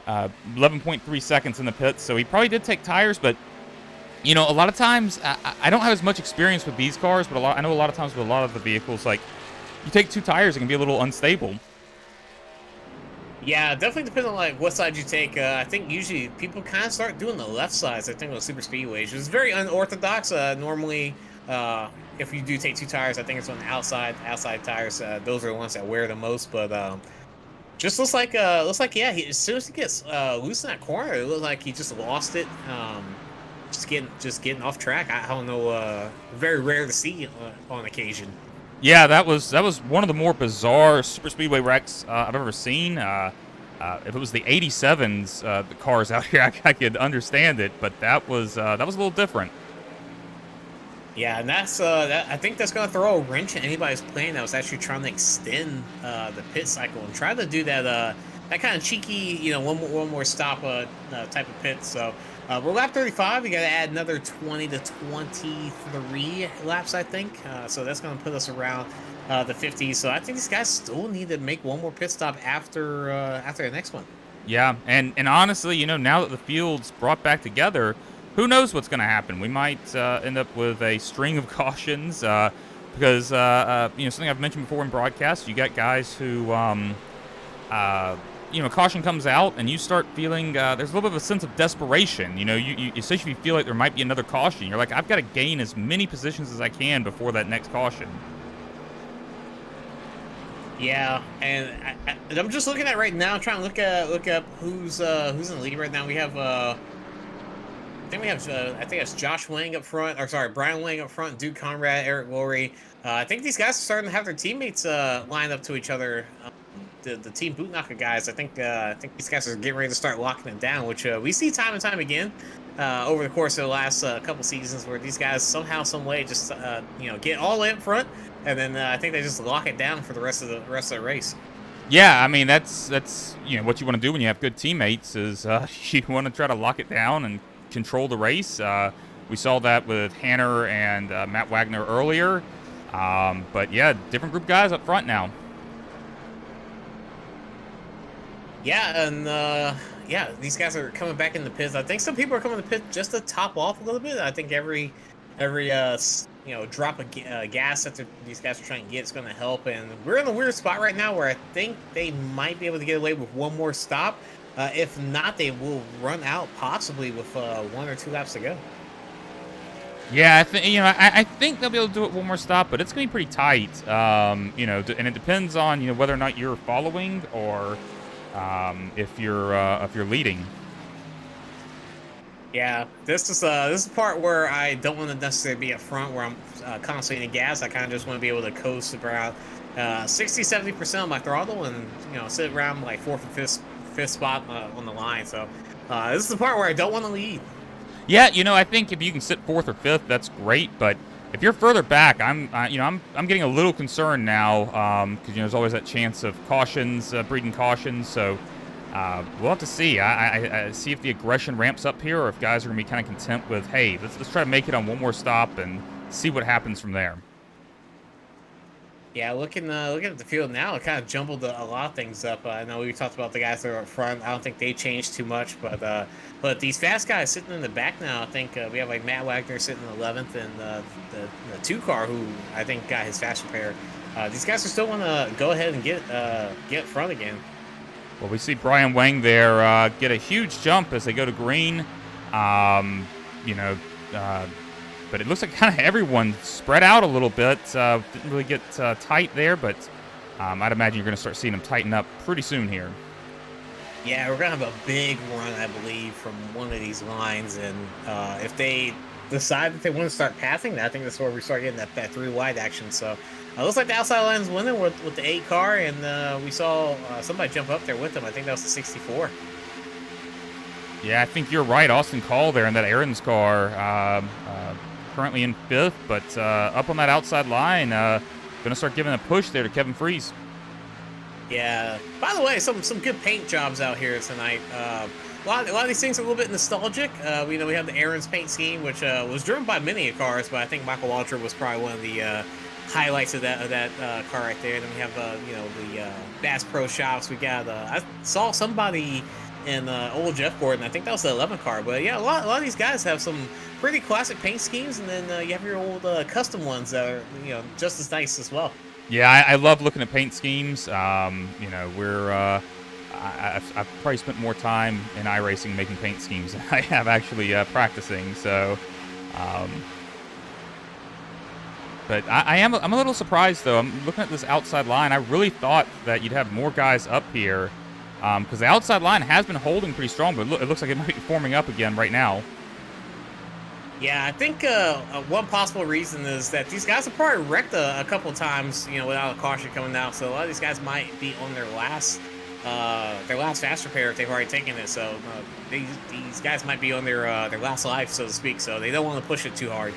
11.3 seconds in the pits, so he probably did take tires, but a lot of times I don't have as much experience with these cars, but I know a lot of times with a lot of the vehicles, like you take 2 tires, it can be a little unstable. Yeah, definitely depends on what side you take. I think usually people kind of start doing the left sides. I think on super speedways, which is very unorthodox. Normally, if you do take 2 tires, I think it's on the outside tires. Those are the ones that wear the most, but just looks like yeah. As soon as he gets loose in that corner, it looks like he just lost it. Just getting off track. I don't know. Very rare to see on occasion. Yeah, that was one of the more bizarre super speedway wrecks I've ever seen. If it was the 87s, the cars out here, I could understand it, but that was a little different. Yeah, and that's I think that's gonna throw a wrench at anybody's plan that was actually trying to extend the pit cycle and try to do that kind of cheeky, one more stop type of pit. So we're lap 35. We got to add another 20 to 23 laps, I think. So that's gonna put us around the 50s. So I think these guys still need to make one more pit stop after the next one. Yeah, and honestly, now that the field's brought back together, who knows what's going to happen? We might end up with a string of cautions because, something I've mentioned before in broadcasts, you got guys who, caution comes out and you start feeling there's a little bit of a sense of desperation. You especially if you feel like there might be another caution. You're like, I've got to gain as many positions as I can before that next caution. Yeah, and I'm just looking at right now, trying to look up who's in the lead right now. We have I think it's Josh Wang up front, or sorry, Brian Wang up front, Duke Conrad, Eric Lowry. I think these guys are starting to have their teammates lined up to each other. The Team Bootknocker guys, I think these guys are getting ready to start locking it down, which we see time and time again over the course of the last couple seasons, where these guys somehow, some way, just get all in front, and then I think they just lock it down for the rest of the race. Yeah, I mean that's what you want to do when you have good teammates is you want to try to lock it down and control the race. We saw that with Hanner and Matt Wagner earlier, but yeah, different group guys up front now. Yeah, and these guys are coming back in the pits. I think some people are coming to the pit just to top off a little bit. I think every drop of gas that these guys are trying to get is going to help. And we're in a weird spot right now where I think they might be able to get away with one more stop. If not, they will run out possibly with 1 or 2 laps to go. Yeah, I think they'll be able to do it one more stop, but it's going to be pretty tight. And it depends on whether or not you're following or if you're leading. Yeah, this is the part where I don't want to necessarily be up front, where I'm constantly in the gas. I kind of just want to be able to coast around 60-70% of my throttle and sit around like 4th and 5th spot on the line. So this is the part where I don't want to lead. Yeah, I think if you can sit 4th or 5th, that's great. But if you're further back, I'm getting a little concerned now because there's always that chance of cautions, breeding cautions. So We'll have to see. I see if the aggression ramps up here, or if guys are going to be kind of content with, hey, let's try to make it on one more stop and see what happens from there. Yeah, looking at the field now, it kind of jumbled a lot of things up. I know we talked about the guys that are up front. I don't think they changed too much, but these fast guys sitting in the back now. I think we have like Matt Wagner sitting in 11th, and the two car who I think got his fast repair. These guys are still want to go ahead and get front again. Well, we see Brian Wang there get a huge jump as they go to green. You know. But it looks like kind of everyone spread out a little bit. Didn't really get tight there, but I'd imagine you're going to start seeing them tighten up pretty soon here. Yeah, we're going to have a big run, I believe, from one of these lines. And if they decide that they want to start passing that, I think that's where we start getting that 3 wide action. So it looks like the outside line's winning with the 8 car, and we saw somebody jump up there with them. I think that was the 64. Yeah, I think you're right. Austin Call there in that Aaron's car. Currently in 5th, but up on that outside line, going to start giving a push there to Kevin Freeze. Yeah. By the way, some good paint jobs out here tonight. A lot of these things are a little bit nostalgic. We have the Aaron's paint scheme, which was driven by many cars, but I think Michael Waltrip was probably one of the highlights of that car right there. And then we have the Bass Pro Shops. We got I saw somebody in old Jeff Gordon. I think that was the 11 car. But yeah, a lot of these guys have some pretty classic paint schemes, and then you have your old custom ones that are just as nice as well. Yeah, I love looking at paint schemes. We're I've probably spent more time in iRacing making paint schemes than I have actually practicing. So, but I'm a little surprised though. I'm looking at this outside line. I really thought that you'd have more guys up here because the outside line has been holding pretty strong, but it looks like it might be forming up again right now. Yeah, I think one possible reason is that these guys have probably wrecked a couple of times, without a caution coming out. So a lot of these guys might be on their last fast repair if they've already taken it. So these guys might be on their last life, so to speak. So they don't want to push it too hard.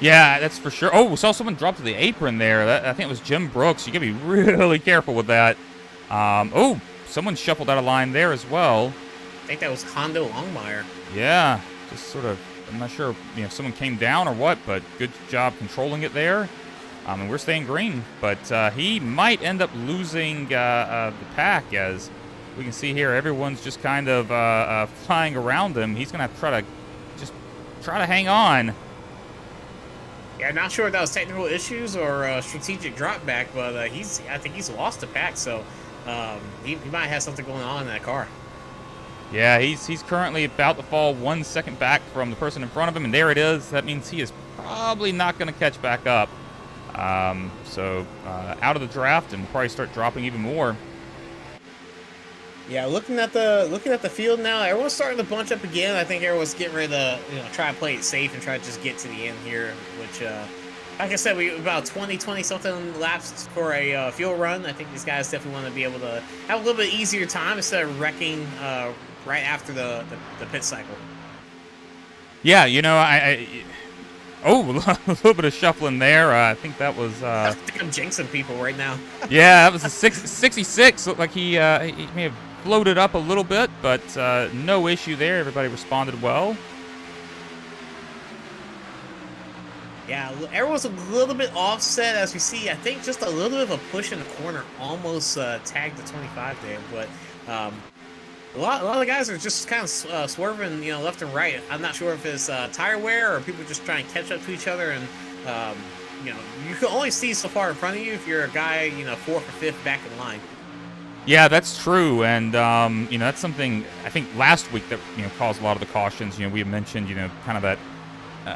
Yeah, that's for sure. Oh, we saw someone drop to the apron there. I think it was Jim Brooks. You got to be really careful with that. Oh, someone shuffled out of line there as well. I think that was Hondo Longmire. Yeah, just sort of. I'm not sure if someone came down or what, but good job controlling it there. And we're staying green, but he might end up losing the pack, as we can see here. Everyone's just kind of flying around him. He's going to have to try to hang on. Yeah, not sure if that was technical issues or strategic drop back, but I think he's lost the pack, so he might have something going on in that car. Yeah, he's currently about to fall 1 second back from the person in front of him, and there it is. That means he is probably not going to catch back up. So out of the draft, and probably start dropping even more. Yeah, looking at the field now, everyone's starting to bunch up again. I think everyone's getting ready to try to play it safe and try to just get to the end here, which like I said, we about 20 something laps for a fuel run. I think these guys definitely want to be able to have a little bit easier time instead of wrecking right after the pit cycle. Yeah, a little bit of shuffling there. I think that was. I think I'm jinxing people right now. Yeah, that was a 66. Looked like he may have floated up a little bit, but no issue there. Everybody responded well. Yeah, everyone's a little bit offset as we see. I think just a little bit of a push in the corner almost tagged the 25 there, but a lot of the guys are just kind of swerving, left and right. I'm not sure if it's tire wear or people just trying to catch up to each other, and you can only see so far in front of you if you're a guy, 4th or 5th back in line. Yeah, that's true, and that's something I think last week that caused a lot of the cautions. We had mentioned kind of that.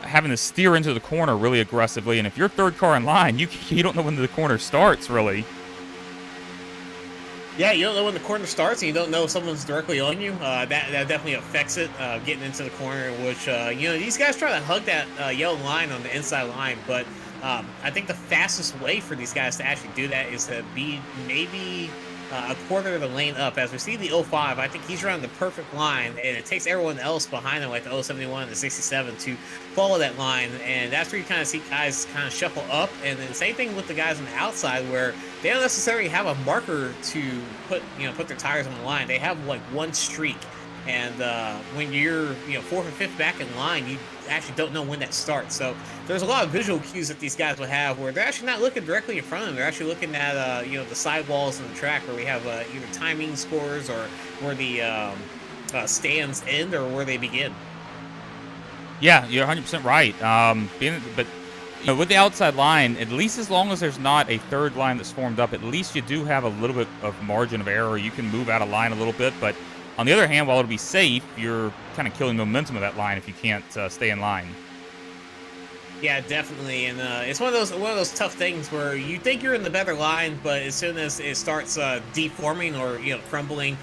Having to steer into the corner really aggressively, and if you're 3rd car in line, you don't know when the corner starts, really. Yeah, you don't know when the corner starts, and you don't know if someone's directly on you. That definitely affects it, getting into the corner, which, these guys try to hug that yellow line on the inside line, but I think the fastest way for these guys to actually do that is to be maybe a quarter of the lane up. As we see the 05, I think he's running the perfect line, and it takes everyone else behind him, like the 071 and the 67, to follow that line. And that's where you kind of see guys kind of shuffle up. And then same thing with the guys on the outside, where they don't necessarily have a marker to put their tires on the line. They have like one streak. And when you're, fourth or fifth back in line, you actually don't know when that starts. So there's a lot of visual cues that these guys will have where they're actually not looking directly in front of them. They're actually looking at, the sidewalls and the track, where we have either timing scores or where the stands end or where they begin. Yeah, you're 100% right. But with the outside line, at least as long as there's not a third line that's formed up, at least you do have a little bit of margin of error. You can move out of line a little bit, but on the other hand, while it'll be safe, you're kind of killing momentum of that line if you can't stay in line. Yeah, definitely, and it's one of those tough things where you think you're in the better line, but as soon as it starts deforming or crumbling,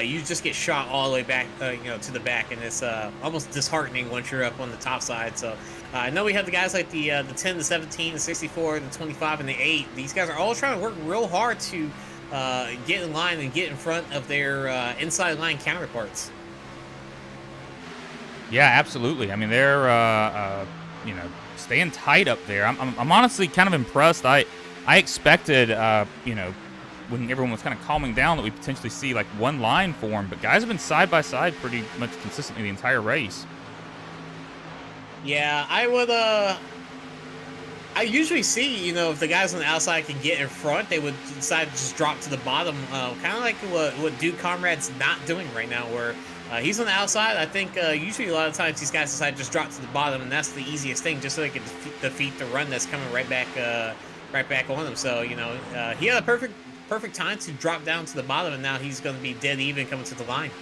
you just get shot all the way back, to the back, and it's almost disheartening once you're up on the top side. So I know we have the guys like the 10, the 17, the 64, the 25, and the 8. These guys are all trying to work real hard to get in line and get in front of their inside line counterparts. Yeah, absolutely. I mean, they're staying tight up there. I'm honestly kind of impressed. I expected when everyone was kind of calming down that we potentially see like one line form, but guys have been side by side pretty much consistently the entire race. Yeah, I usually see, if the guys on the outside can get in front, they would decide to just drop to the bottom, kind of like what Dude Comrade's not doing right now, where he's on the outside. I think usually a lot of times these guys decide to just drop to the bottom, and that's the easiest thing, just so they can defeat the run that's coming right back on them. So, he had a perfect time to drop down to the bottom, and now he's going to be dead even coming to the line.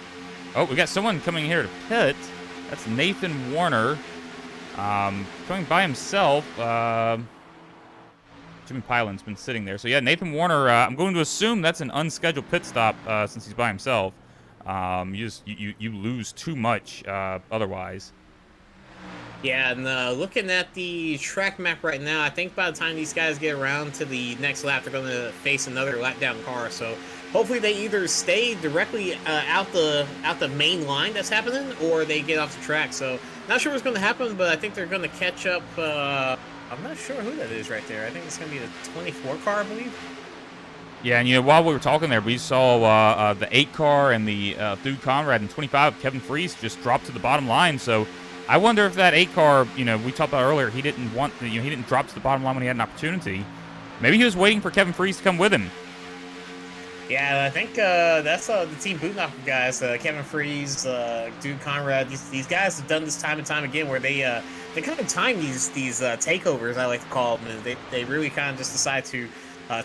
Oh, we got someone coming here to pit. That's Nathan Warner. Coming by himself. Jimmy Pylan's been sitting there. So, yeah, Nathan Warner, I'm going to assume that's an unscheduled pit stop since he's by himself. You lose too much otherwise. Yeah, and looking at the track map right now, I think by the time these guys get around to the next lap, they're going to face another lap down car. So hopefully they either stay directly out the main line that's happening, or they get off the track. So not sure what's going to happen, but I think they're going to catch up. I'm not sure who that is right there. I think it's going to be the 24 car, I believe. Yeah, and while we were talking there, we saw the 8 car and the Dude Conrad and 25, Kevin Freese, just drop to the bottom line. So I wonder if that 8 car, we talked about earlier, he didn't he didn't drop to the bottom line when he had an opportunity. Maybe he was waiting for Kevin Freese to come with him. Yeah, I think that's the Team Bootnocker guys, Kevin Freese, Dude Conrad. These guys have done this time and time again, where they kind of time these takeovers, I like to call them, and they really kind of just decide to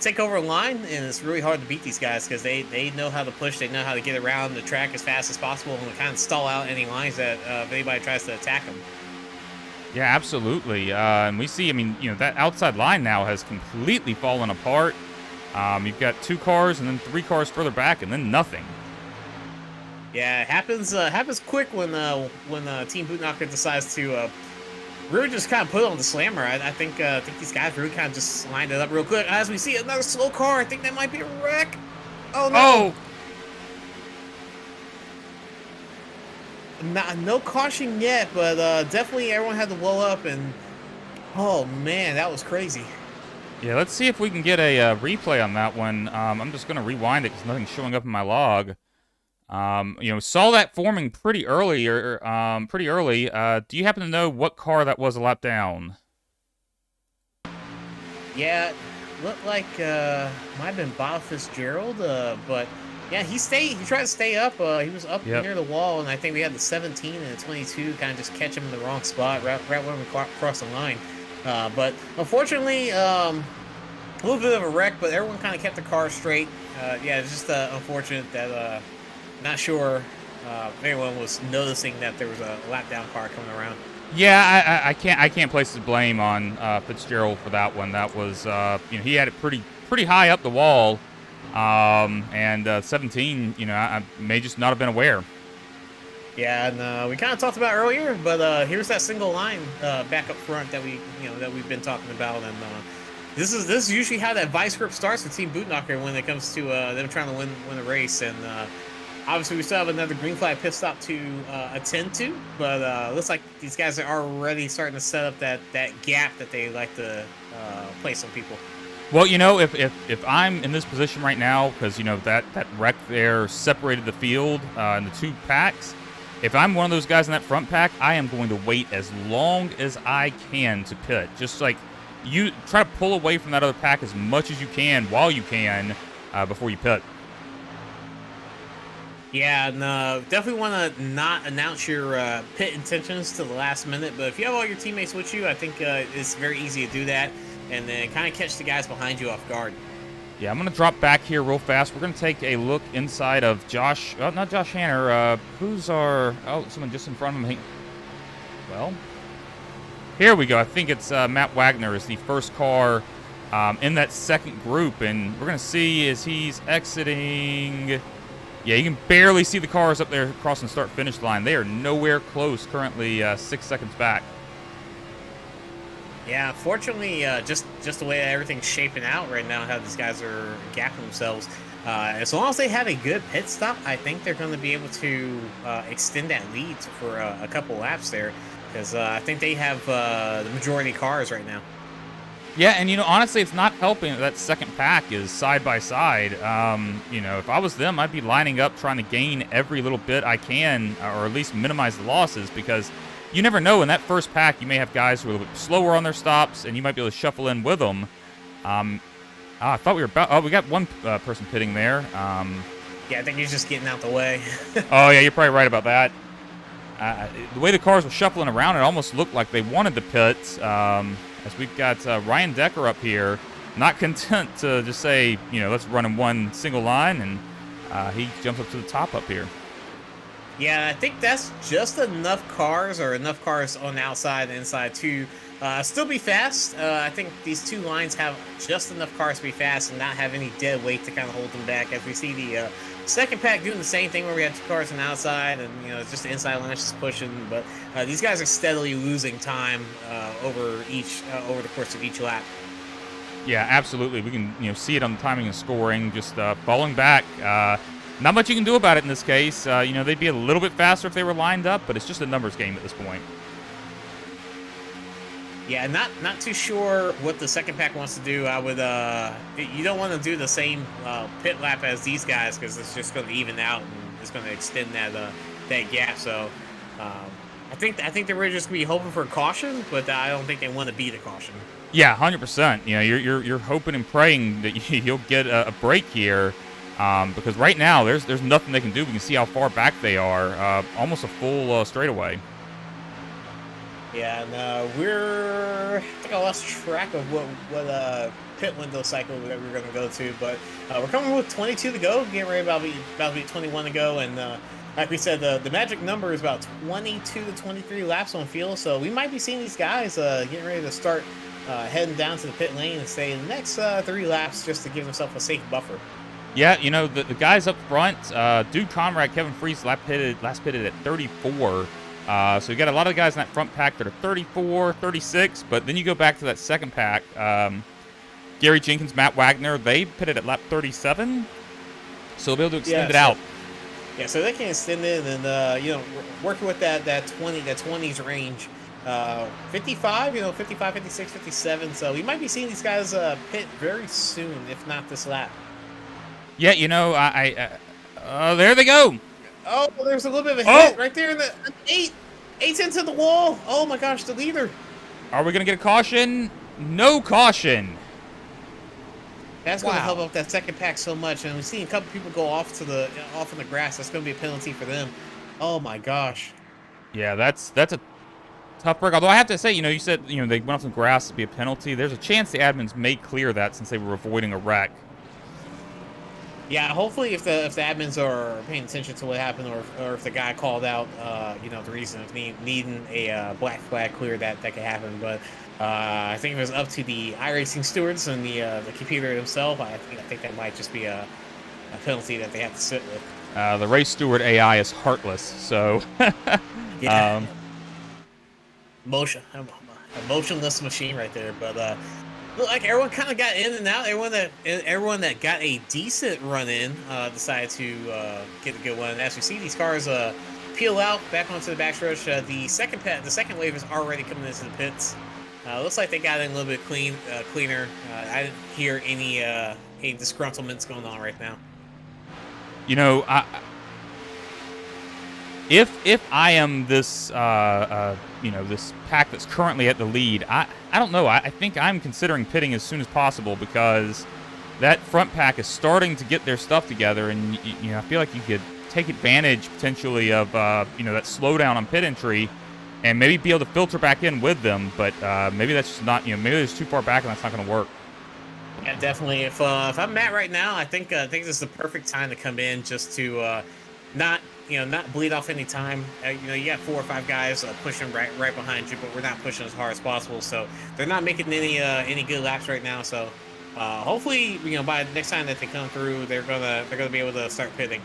take over a line, and it's really hard to beat these guys because they know how to push, they know how to get around the track as fast as possible, and kind of stall out any lines that if anybody tries to attack them. Yeah, absolutely. And we see, that outside line now has completely fallen apart. You've got 2 cars and then 3 cars further back, and then nothing. Yeah, it happens quick when Team Bootnocker decides to really just kind of put on the slammer. I think these guys really kind of just lined it up real quick. As we see another slow car, I think that might be a wreck. Oh no! Oh. No caution yet, but definitely everyone had to blow up, and oh man, that was crazy. Yeah, let's see if we can get a replay on that one. I'm just going to rewind it because nothing's showing up in my log. Saw that forming pretty early. Do you happen to know what car that was a lap down? Yeah, looked like might have been Bob Fitzgerald, but yeah, he tried to stay up. He was up near the wall, and I think we had the 17 and the 22 kind of just catch him in the wrong spot right when we crossed the line. But unfortunately, a little bit of a wreck, but everyone kind of kept the car straight. Yeah, it's just unfortunate that not sure if anyone was noticing that there was a lap down car coming around. Yeah, I can't place the blame on Fitzgerald for that one. That was he had it pretty high up the wall, and 17 I may just not have been aware. Yeah, and we kind of talked about earlier, but here's that single line back up front that we've been talking about, and This is usually how that vice grip starts with Team Bootknocker when it comes to them trying to win a race. And obviously, we still have another green flag pit stop to attend to, but looks like these guys are already starting to set up that gap that they like to place on people. Well, you know, if I'm in this position right now, because, you know, that wreck there separated the field in the 2 packs, if I'm one of those guys in that front pack, I am going to wait as long as I can to pit. Just like you try to pull away from that other pack as much as you can while you can before you pit. Yeah, no, definitely want to not announce your pit intentions to the last minute. But if you have all your teammates with you, I think it's very easy to do that, and then kind of catch the guys behind you off guard. Yeah, I'm going to drop back here real fast. We're going to take a look inside of Josh, not Josh Hanner. Who's our, someone just in front of him. Well, here we go. I think it's Matt Wagner is the first car in that second group, and we're going to see as he's exiting. Yeah, you can barely see the cars up there crossing the start-finish line. They are nowhere close, currently 6 seconds back. Yeah, fortunately, just the way everything's shaping out right now, how these guys are gapping themselves, as long as they have a good pit stop, I think they're going to be able to extend that lead for a couple laps there, because I think they have the majority cars right now. Yeah, and, you know, honestly, it's not helping that second pack is side by side. You know, if I was them, I'd be lining up trying to gain every little bit I can, or at least minimize the losses, because you never know. In that first pack, you may have guys who are a little bit slower on their stops, and you might be able to shuffle in with them. I thought we were about... Oh, we got one person pitting there. Yeah, I think he's just getting out the way. Oh, yeah, you're probably right about that. The way the cars were shuffling around, it almost looked like they wanted to pit. As we've got Ryan Decker up here, not content to just say, you know, let's run in one single line, and he jumps up to the top up here. Yeah, I think that's just enough cars on the outside and inside to still be fast. I think these 2 lines have just enough cars to be fast and not have any dead weight to kind of hold them back. As we see the second pack doing the same thing where we have 2 cars on the outside and, you know, it's just the inside line just pushing. But these guys are steadily losing time over the course of each lap. Yeah, absolutely. We can, you know, see it on the timing and scoring, just falling back. Not much you can do about it in this case. You know, they'd be a little bit faster if they were lined up, but it's just a numbers game at this point. Yeah, not too sure what the second pack wants to do. I would, you don't want to do the same pit lap as these guys, because it's just going to even out and it's going to extend that gap. So, I think they were just going to be hoping for a caution, but I don't think they want to beat a caution. Yeah, 100%. You know, you're hoping and praying that you'll get a break here. Because right now there's nothing they can do. We can see how far back they are, almost a full straightaway. Yeah, and I think I lost track of what pit window cycle that we're going to go to, but we're coming with 22 to go, getting ready about to be 21 to go, and like we said, the magic number is about 22 to 23 laps on field, so we might be seeing these guys getting ready to start heading down to the pit lane and stay the next 3 laps just to give themselves a safe buffer. Yeah, you know, the guys up front, Dude Conrad, Kevin Freese last pitted at 34. So you got a lot of guys in that front pack that are 34, 36, but then you go back to that second pack. Gary Jenkins, Matt Wagner, they pitted at lap 37, so they'll be able to extend it out. Yeah, so they can extend it, and you know, working with that 20s range, 55, you know, 55, 56, 57. So we might be seeing these guys pit very soon, if not this lap. Yeah, you know, there they go. Oh, there's a little bit of a hit right there in the 8's into the wall. Oh my gosh, the leader. Are we gonna get a caution? No caution. That's going to help out that second pack so much, and we've seen a couple people go off in the grass. That's going to be a penalty for them. Oh my gosh. Yeah, that's a tough break. Although I have to say, you know, you said, you know, they went off in the grass to be a penalty. There's a chance the admins may clear that since they were avoiding a wreck. Yeah, hopefully if the admins are paying attention to what happened, or if the guy called out, you know, the reason of needing a black flag clear, that could happen. But I think if it was up to the iRacing stewards and the computer himself, I think that might just be a penalty that they have to sit with. The race steward AI is heartless, so emotionless machine right there. But Looked like everyone kind of got in and out. Everyone that got a decent run in decided to get a good one. As we see these cars peel out back onto the backstretch, the second wave is already coming into the pits. Looks like they got in a little bit cleaner. I didn't hear any disgruntlements going on right now. You know, if I am this this pack that's currently at the lead, I don't know. I think I'm considering pitting as soon as possible because that front pack is starting to get their stuff together, and I feel like you could take advantage potentially of that slowdown on pit entry, and maybe be able to filter back in with them. But maybe that's just not maybe it's too far back and that's not going to work. Yeah, definitely. If I'm Matt right now, I think this is the perfect time to come in just to not bleed off any time. You got 4 or 5 guys pushing right behind you, but we're not pushing as hard as possible. So they're not making any good laps right now. So hopefully, by the next time that they come through, they're gonna be able to start pitting.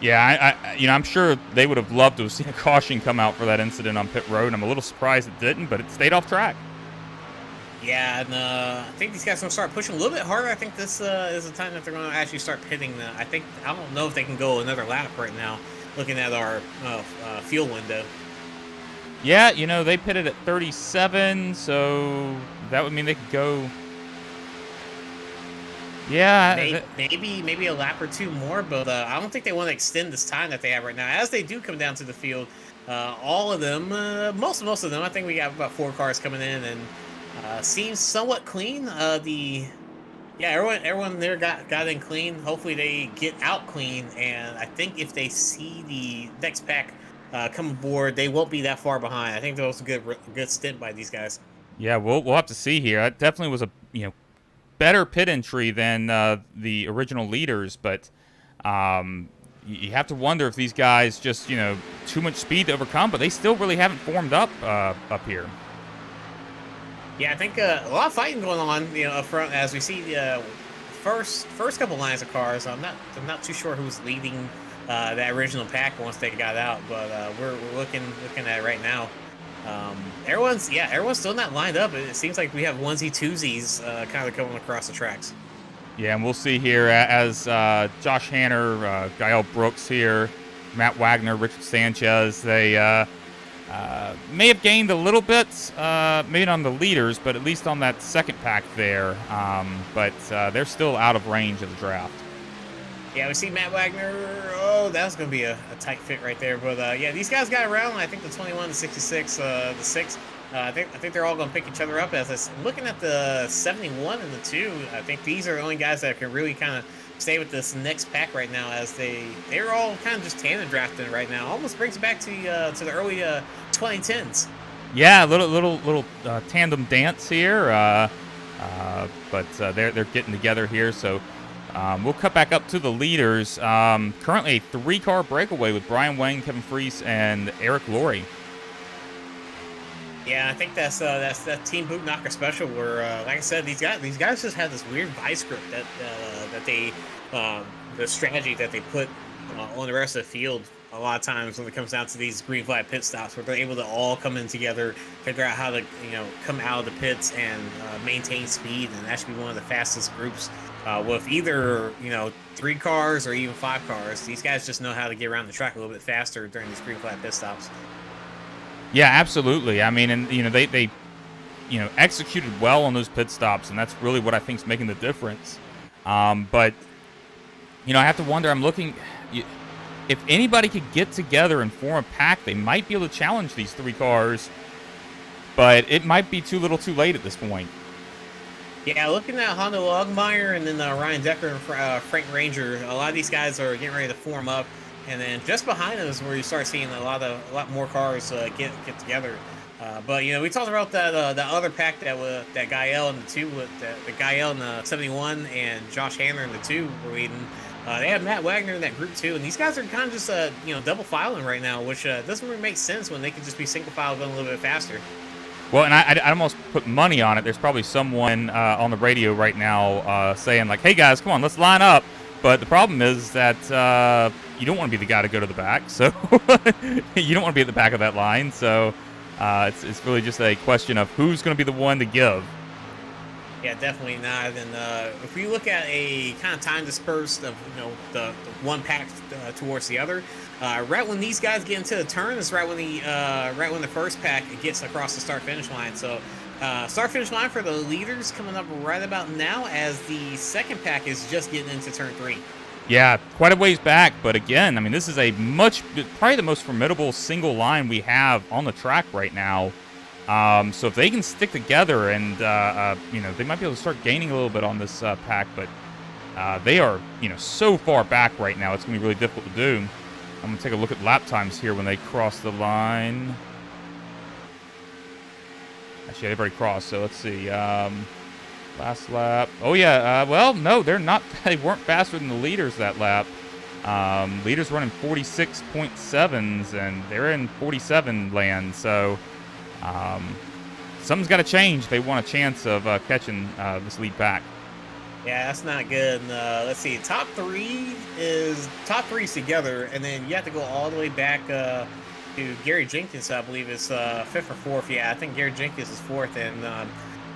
Yeah, I'm sure they would have loved to have seen a caution come out for that incident on pit road. I'm a little surprised it didn't, but it stayed off track. Yeah, and I think these guys are going to start pushing a little bit harder. I think this is the time that they're going to actually start pitting. I don't know if they can go another lap right now, looking at our fuel window. Yeah, they pitted at 37, so that would mean they could go. Yeah, maybe a lap or 2 more, but I don't think they want to extend this time that they have right now. As they do come down to the field, all of them, most of them, I think we got about 4 cars coming in, and seems somewhat clean. Everyone there got in clean. Hopefully they get out clean, and I think if they see the next pack come aboard, they won't be that far behind. I think that was a good stint by these guys. Yeah, we'll have to see here. It definitely was a better pit entry than the original leaders, but you have to wonder if these guys just too much speed to overcome, but they still really haven't formed up here. Yeah, I think a lot of fighting going on, up front as we see the first couple lines of cars. I'm not too sure who's leading that original pack once they got out, but we're looking at it right now. Everyone's still not lined up. It seems like we have onesie twosies kind of coming across the tracks. Yeah, and we'll see here as Josh Hanner, Gael Brooks here, Matt Wagner, Richard Sanchez, they may have gained a little bit, maybe not on the leaders, but at least on that second pack there. But they're still out of range of the draft. Yeah, we see Matt Wagner. Oh, that's going to be a tight fit right there. But these guys got around. I think the 21, the 66, the 6. I think they're all going to pick each other up. As I'm looking at the 71 and the 2, I think these are the only guys that can really kind of stay with this next pack right now, as they're all kind of just tandem drafting right now. Almost brings it back to the early 2010s. Yeah, a little tandem dance here, but they're getting together here. So we'll cut back up to the leaders. Currently a 3-car breakaway with Brian Wayne, Kevin Freese, and Eric Laurie. Yeah, I think that's that Team Boot Knocker special where, like I said, these guys just have this weird vice grip that they the strategy that they put on the rest of the field a lot of times when it comes down to these green flag pit stops, where they're able to all come in together, figure out how to come out of the pits and maintain speed, and that should be one of the fastest groups with either 3 cars or even 5 cars. These guys just know how to get around the track a little bit faster during these green flag pit stops. Yeah, absolutely. I mean, and they executed well on those pit stops, and that's really what I think is making the difference. But I have to wonder. I'm looking. If anybody could get together and form a pack, they might be able to challenge these 3 cars. But it might be too little, too late at this point. Yeah, looking at Hondo Logmeyer and then Ryan Decker and Frank Ranger, a lot of these guys are getting ready to form up. And then just behind us, where you start seeing a lot more cars get together. But we talked about that other pack that Gael in the 2 with the Gael in the 71 and Josh Hanner in the 2 were leading. They have Matt Wagner in that group too, and these guys are kind of just double filing right now, which doesn't really make sense when they can just be single file going a little bit faster. Well, and I almost put money on it. There's probably someone on the radio right now saying like, "Hey guys, come on, let's line up." But the problem is that you don't want to be the guy to go to the back, so you don't want to be at the back of that line. So it's really just a question of who's going to be the one to give. Yeah, definitely not. And if we look at a kind of time dispersed of the one pack towards the other, right when these guys get into the turn is right when the first pack gets across the start finish line. So start finish line for the leaders coming up right about now, as the second pack is just getting into turn 3. Yeah, quite a ways back, but again, I mean, this is probably the most formidable single line we have on the track right now. So if they can stick together and, they might be able to start gaining a little bit on this pack, but they are, so far back right now, it's going to be really difficult to do. I'm going to take a look at lap times here when they cross the line. Actually, they've already crossed, so let's see. Last lap. Oh, yeah. Well, no, they're not. They weren't faster than the leaders that lap. Leaders running 46.7s, and they're in 47 land. So something's got to change. They want a chance of catching this lead pack. Yeah, that's not good. And, let's see. Top three's together, and then you have to go all the way back to Gary Jenkins. I believe is fifth or fourth. Yeah, I think Gary Jenkins is fourth, and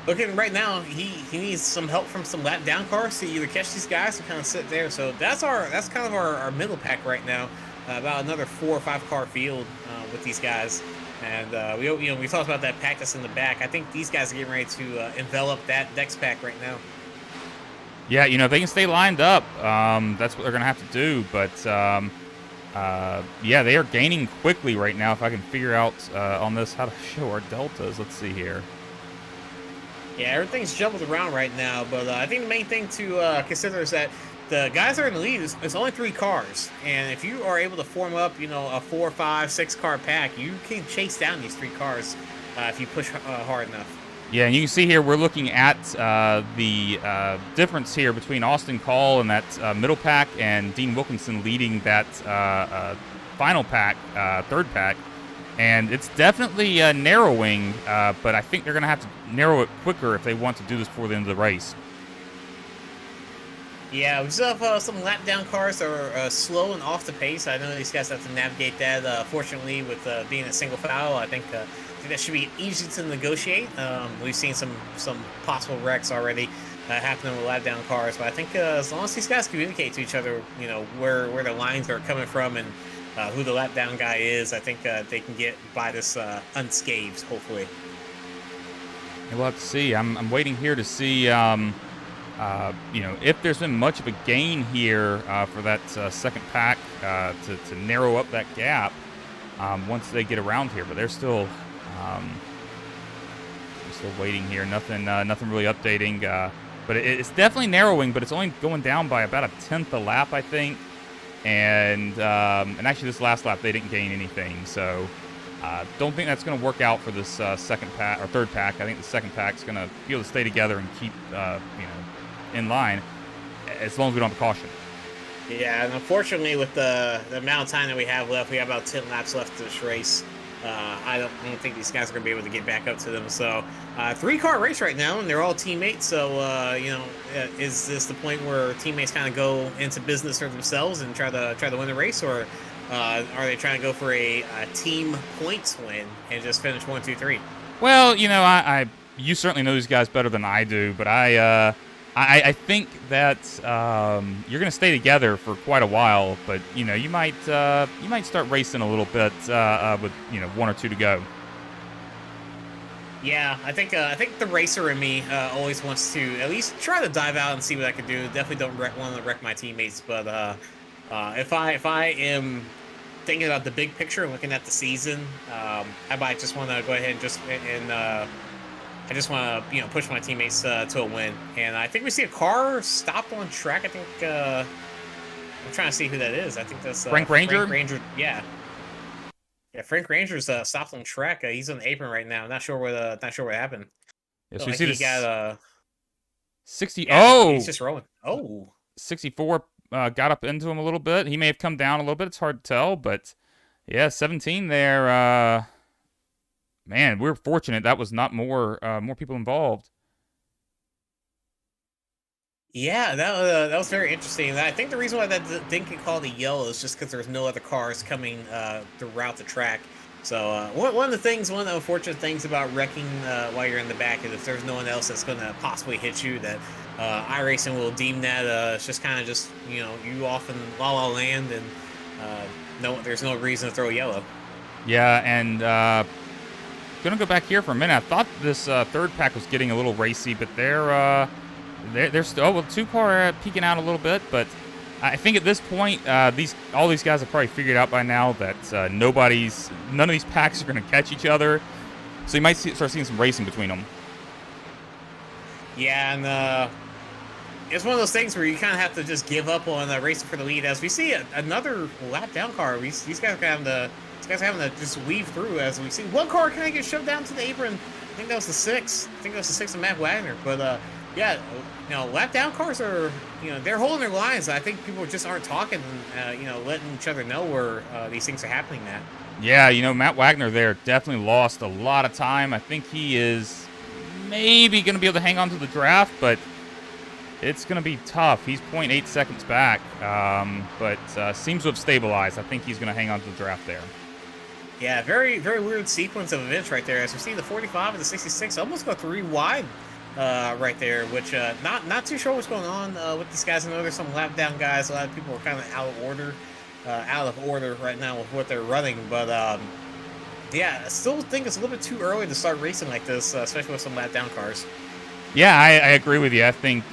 looking right now, he needs some help from some lap down cars to either catch these guys or kind of sit there. So that's kind of our middle pack right now. About another 4 or 5 car field with these guys, and we talked about that pack that's in the back. I think these guys are getting ready to envelop that next pack right now. Yeah, if they can stay lined up, that's what they're gonna have to do. But yeah, they are gaining quickly right now. If I can figure out on this how to show our deltas, let's see here. Yeah, everything's jumbled around right now, but I think the main thing to consider is that the guys that are in the lead is only 3 cars, and if you are able to form up, a 4, 5, 6 car pack, you can chase down these 3 cars if you push hard enough. Yeah, and you can see here we're looking at the difference here between Austin Call and that middle pack, and Dean Wilkinson leading that final pack, third pack. And it's definitely narrowing, but I think they're going to have to narrow it quicker if they want to do this before the end of the race. Yeah, we still have some lap down cars that are slow and off the pace. I know these guys have to navigate that. Fortunately, with being a single foul, I think that should be easy to negotiate. We've seen some possible wrecks already happening with lap down cars, but I think as long as these guys communicate to each other, where the lines are coming from and who the lap down guy is, I think they can get by this unscathed, hopefully. And we'll have to see. I'm waiting here to see, if there's been much of a gain here for that second pack to narrow up that gap once they get around here. But they're still waiting here. Nothing really updating. But it's definitely narrowing, but it's only going down by about 1/10 a lap, I think. And actually, this last lap they didn't gain anything, so don't think that's going to work out for this second pack or third pack. I think the second pack's going to be able to stay together and keep in line as long as we don't have a caution. Yeah, and unfortunately, with the amount of time that we have left, we have about 10 laps left to this race. I don't think these guys are going to be able to get back up to them. So, 3-car race right now, and they're all teammates. So, is this the point where teammates kind of go into business for themselves and try to win the race, or are they trying to go for a team points win and just finish 1, 2, 3? Well, you certainly know these guys better than I do, but I think that you're going to stay together for quite a while, but you might start racing a little bit with 1 or 2 to go. Yeah, I think the racer in me always wants to at least try to dive out and see what I can do. Definitely don't want to wreck my teammates, but if I am thinking about the big picture and looking at the season, I might just want to go ahead and I just want to, push my teammates to a win. And I think we see a car stopped on track. I think I'm trying to see who that is. I think that's Frank Ranger. Frank Ranger, yeah. Yeah, Frank Ranger's stopped on track. He's on the apron right now. Not sure what happened. Yeah, so Like see he this got 60. yeah, Oh, he's just rolling. Oh, 64 got up into him a little bit. He may have come down a little bit. It's hard to tell, but yeah, 17 there. Man, we're fortunate that was not more people involved. yeah, that was very interesting. And I think the reason why that didn't get called a yellow is just because there's no other cars coming throughout the track. So one of the unfortunate things about wrecking while you're in the back is if there's no one else that's going to possibly hit you, that iRacing will deem that it's just kind of just you off in La La Land, and no, there's no reason to throw yellow. Yeah, and gonna go back here for a minute. I thought this third pack was getting a little racy, but they're still, well, 2-car peeking out a little bit, but I think at this point, all these guys have probably figured out by now that none of these packs are going to catch each other. So you might start seeing some racing between them. Yeah, and it's one of those things where you kind of have to just give up on racing for the lead. As we see another lap down car, these guys are having to just weave through. As we see one car kind of get shoved down to the apron. I think that was the 6. I think that was the 6 of Matt Wagner. But yeah, lap down cars are, they're holding their lines. I think people just aren't talking, letting each other know where these things are happening at. Yeah, Matt Wagner there definitely lost a lot of time. I think he is maybe going to be able to hang on to the draft, but it's going to be tough. He's 0.8 seconds back, but seems to have stabilized. I think he's going to hang on to the draft there. Yeah, very, very weird sequence of events right there. As we see the 45 and the 66 almost go 3 wide right there, which not too sure what's going on with these guys. I know there's some lap down guys. A lot of people are kind of out of order right now with what they're running. But yeah, I still think it's a little bit too early to start racing like this, especially with some lap down cars. Yeah, I agree with you. I think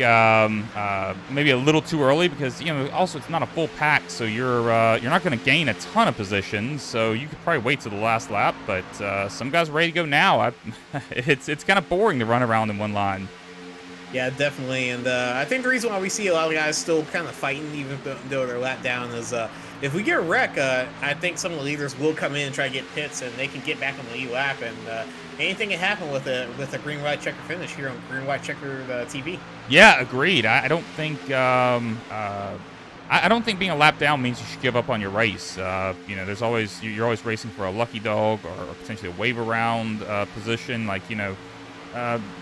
maybe a little too early because also it's not a full pack, so you're not going to gain a ton of positions. So you could probably wait to the last lap. But some guys are ready to go now. It's kind of boring to run around in one line. Yeah, definitely. And I think the reason why we see a lot of guys still kind of fighting, even though they're lap down, is if we get a wreck, I think some of the leaders will come in and try to get pits, and they can get back on the lead lap. And anything can happen with a green white checker finish here on green white checker TV. Yeah, agreed. I don't think I don't think being a lap down means you should give up on your race. There's always you're always racing for a lucky dog or potentially a wave around position.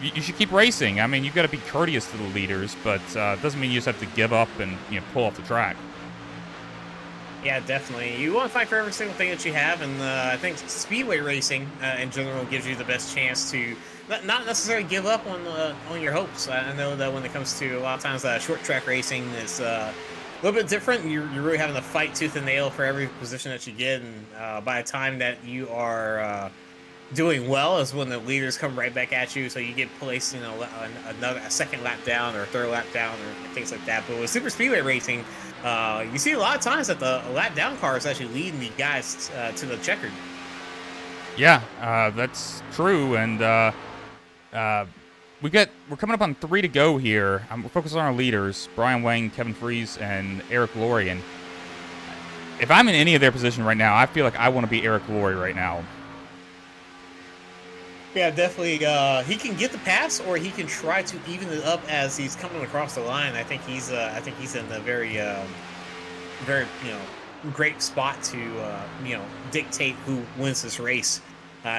You should keep racing. I mean, you've got to be courteous to the leaders, but it doesn't mean you just have to give up and pull off the track. Yeah, definitely. You want to fight for every single thing that you have, and I think speedway racing in general gives you the best chance to not necessarily give up on your hopes. I know that when it comes to a lot of times short track racing is a little bit different. You're really having to fight tooth and nail for every position that you get, and by the time that you are doing well is when the leaders come right back at you, so you get placed, a second lap down or a third lap down or things like that. But with super speedway racing, you see a lot of times that the lap down car is actually leading the guys to the checkered. Yeah, that's true, and we're coming up on 3 to go here. We're focused on our leaders: Brian Wang, Kevin Fries, and Eric Lorien. If I'm in any of their position right now, I feel like I want to be Eric Laurie right now. Yeah, definitely. He can get the pass, or he can try to even it up as he's coming across the line. I think he's in a very, very great spot to dictate who wins this race.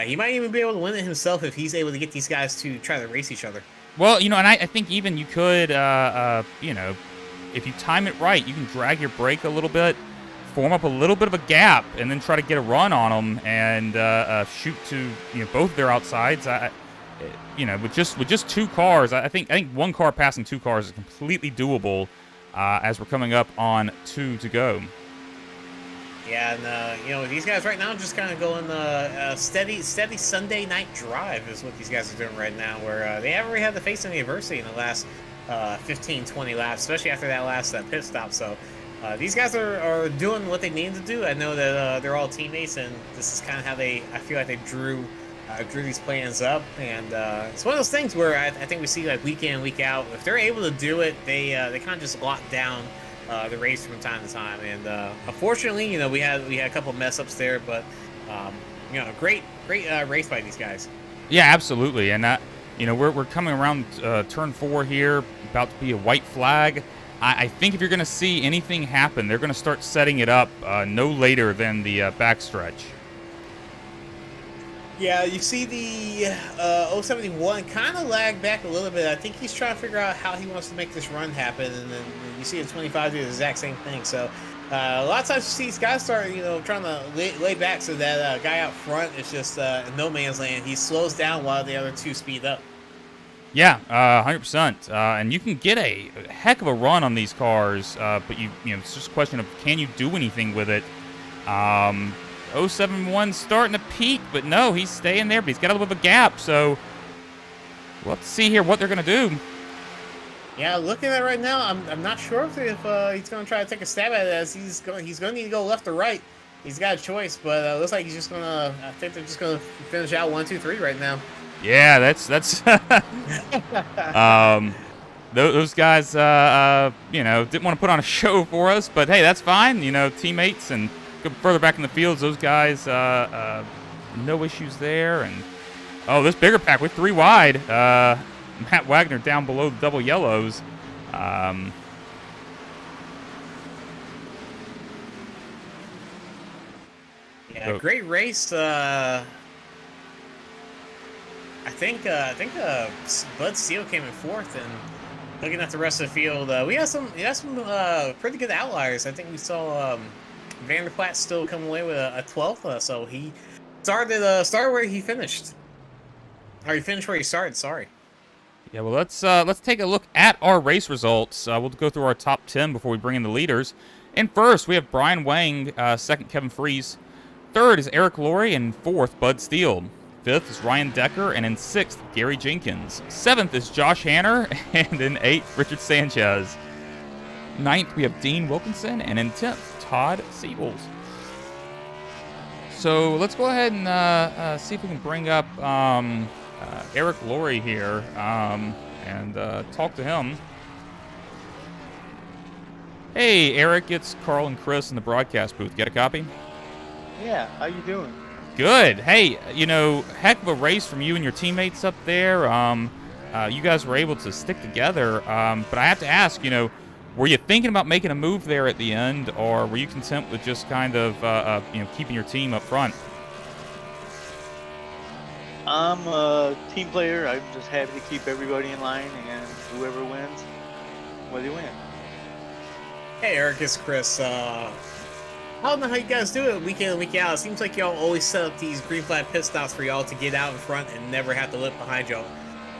He might even be able to win it himself if he's able to get these guys to try to race each other. Well, and I think even you could, if you time it right, you can drag your brake a little bit, form up a little bit of a gap, and then try to get a run on them and shoot to both their outsides. With just 2 cars, I think 1 car passing 2 cars is completely doable as we're coming up on 2 to go. Yeah, and these guys right now just kind of going steady Sunday night drive is what these guys are doing right now, where they haven't really had to face any adversity in the last 15-20 laps, especially after that last pit stop. So these guys are doing what they need to do. I know that they're all teammates, and this is kind of how I feel like they drew these plans up. And it's one of those things where I think we see like week in, week out. If they're able to do it, they kind of just lock down the race from time to time. And unfortunately, we had a couple of mess ups there, but great race by these guys. Yeah, absolutely. And we're coming around turn 4 here, about to be a white flag. I think if you're going to see anything happen, they're going to start setting it up no later than the backstretch. Yeah, you see the 071 kind of lag back a little bit. I think he's trying to figure out how he wants to make this run happen. And then you see the 25 do the exact same thing. So A lot of times you see these guys start, trying to lay back so that guy out front is just in no man's land. He slows down while the other two speed up. Yeah, 100%. And you can get a heck of a run on these cars, but it's just a question of can you do anything with it? 071 starting to peak, but no, he's staying there, but he's got a little bit of a gap. So let's see here what they're going to do. Yeah, looking at it right now, I'm not sure if he's going to try to take a stab at it, as he's going to need to go left or right. He's got a choice, but looks like he's just going to. I think they're just going to finish out 1, 2, 3 right now. Yeah, that's those guys didn't want to put on a show for us, but hey, that's fine. Teammates and go further back in the fields, those guys no issues there. And this bigger pack with 3 wide, Matt Wagner down below the double yellows. Great race. I think Bud Steele came in 4th, and looking at the rest of the field, we had some pretty good outliers. I think we saw Vanderplaat still come away with a 12th, so he started where he finished, or he finished where he started. Sorry. Yeah, well, let's take a look at our race results. We'll go through our top 10 before we bring in the leaders. In first, we have Brian Wang, second Kevin Freese, third is Eric Laurie, and fourth Bud Steele. 5th is Ryan Decker, and in 6th, Gary Jenkins. 7th is Josh Hanner, and in 8th, Richard Sanchez. 9th, we have Dean Wilkinson, and in 10th, Todd Siegels. So let's go ahead and see if we can bring up Eric Laurie here and talk to him. Hey, Eric, it's Carl and Chris in the broadcast booth. Get a copy? Yeah, how you doing? Good. Hey, heck of a race from you and your teammates up there. You guys were able to stick together. But I have to ask, were you thinking about making a move there at the end, or were you content with just kind of, keeping your team up front? I'm a team player. I'm just happy to keep everybody in line, and whoever wins, well, they win. Hey, Eric, it's Chris. I don't know how you guys do it week in and week out. It seems like y'all always set up these green flag pit stops for y'all to get out in front and never have to look behind y'all.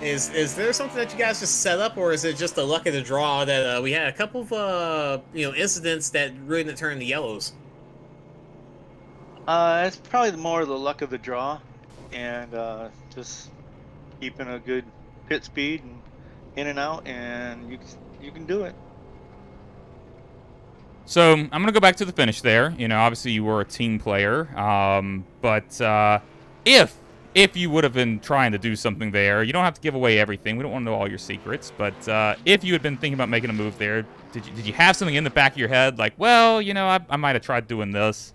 Is there something that you guys just set up, or is it just the luck of the draw that we had a couple of incidents that really didn't turn the yellows? It's probably more the luck of the draw, and just keeping a good pit speed and in and out, and you can do it. So I'm going to go back to the finish there. Obviously you were a team player, but if you would have been trying to do something there, you don't have to give away everything. We don't want to know all your secrets, but if you had been thinking about making a move there, did you have something in the back of your head like, well, I might have tried doing this?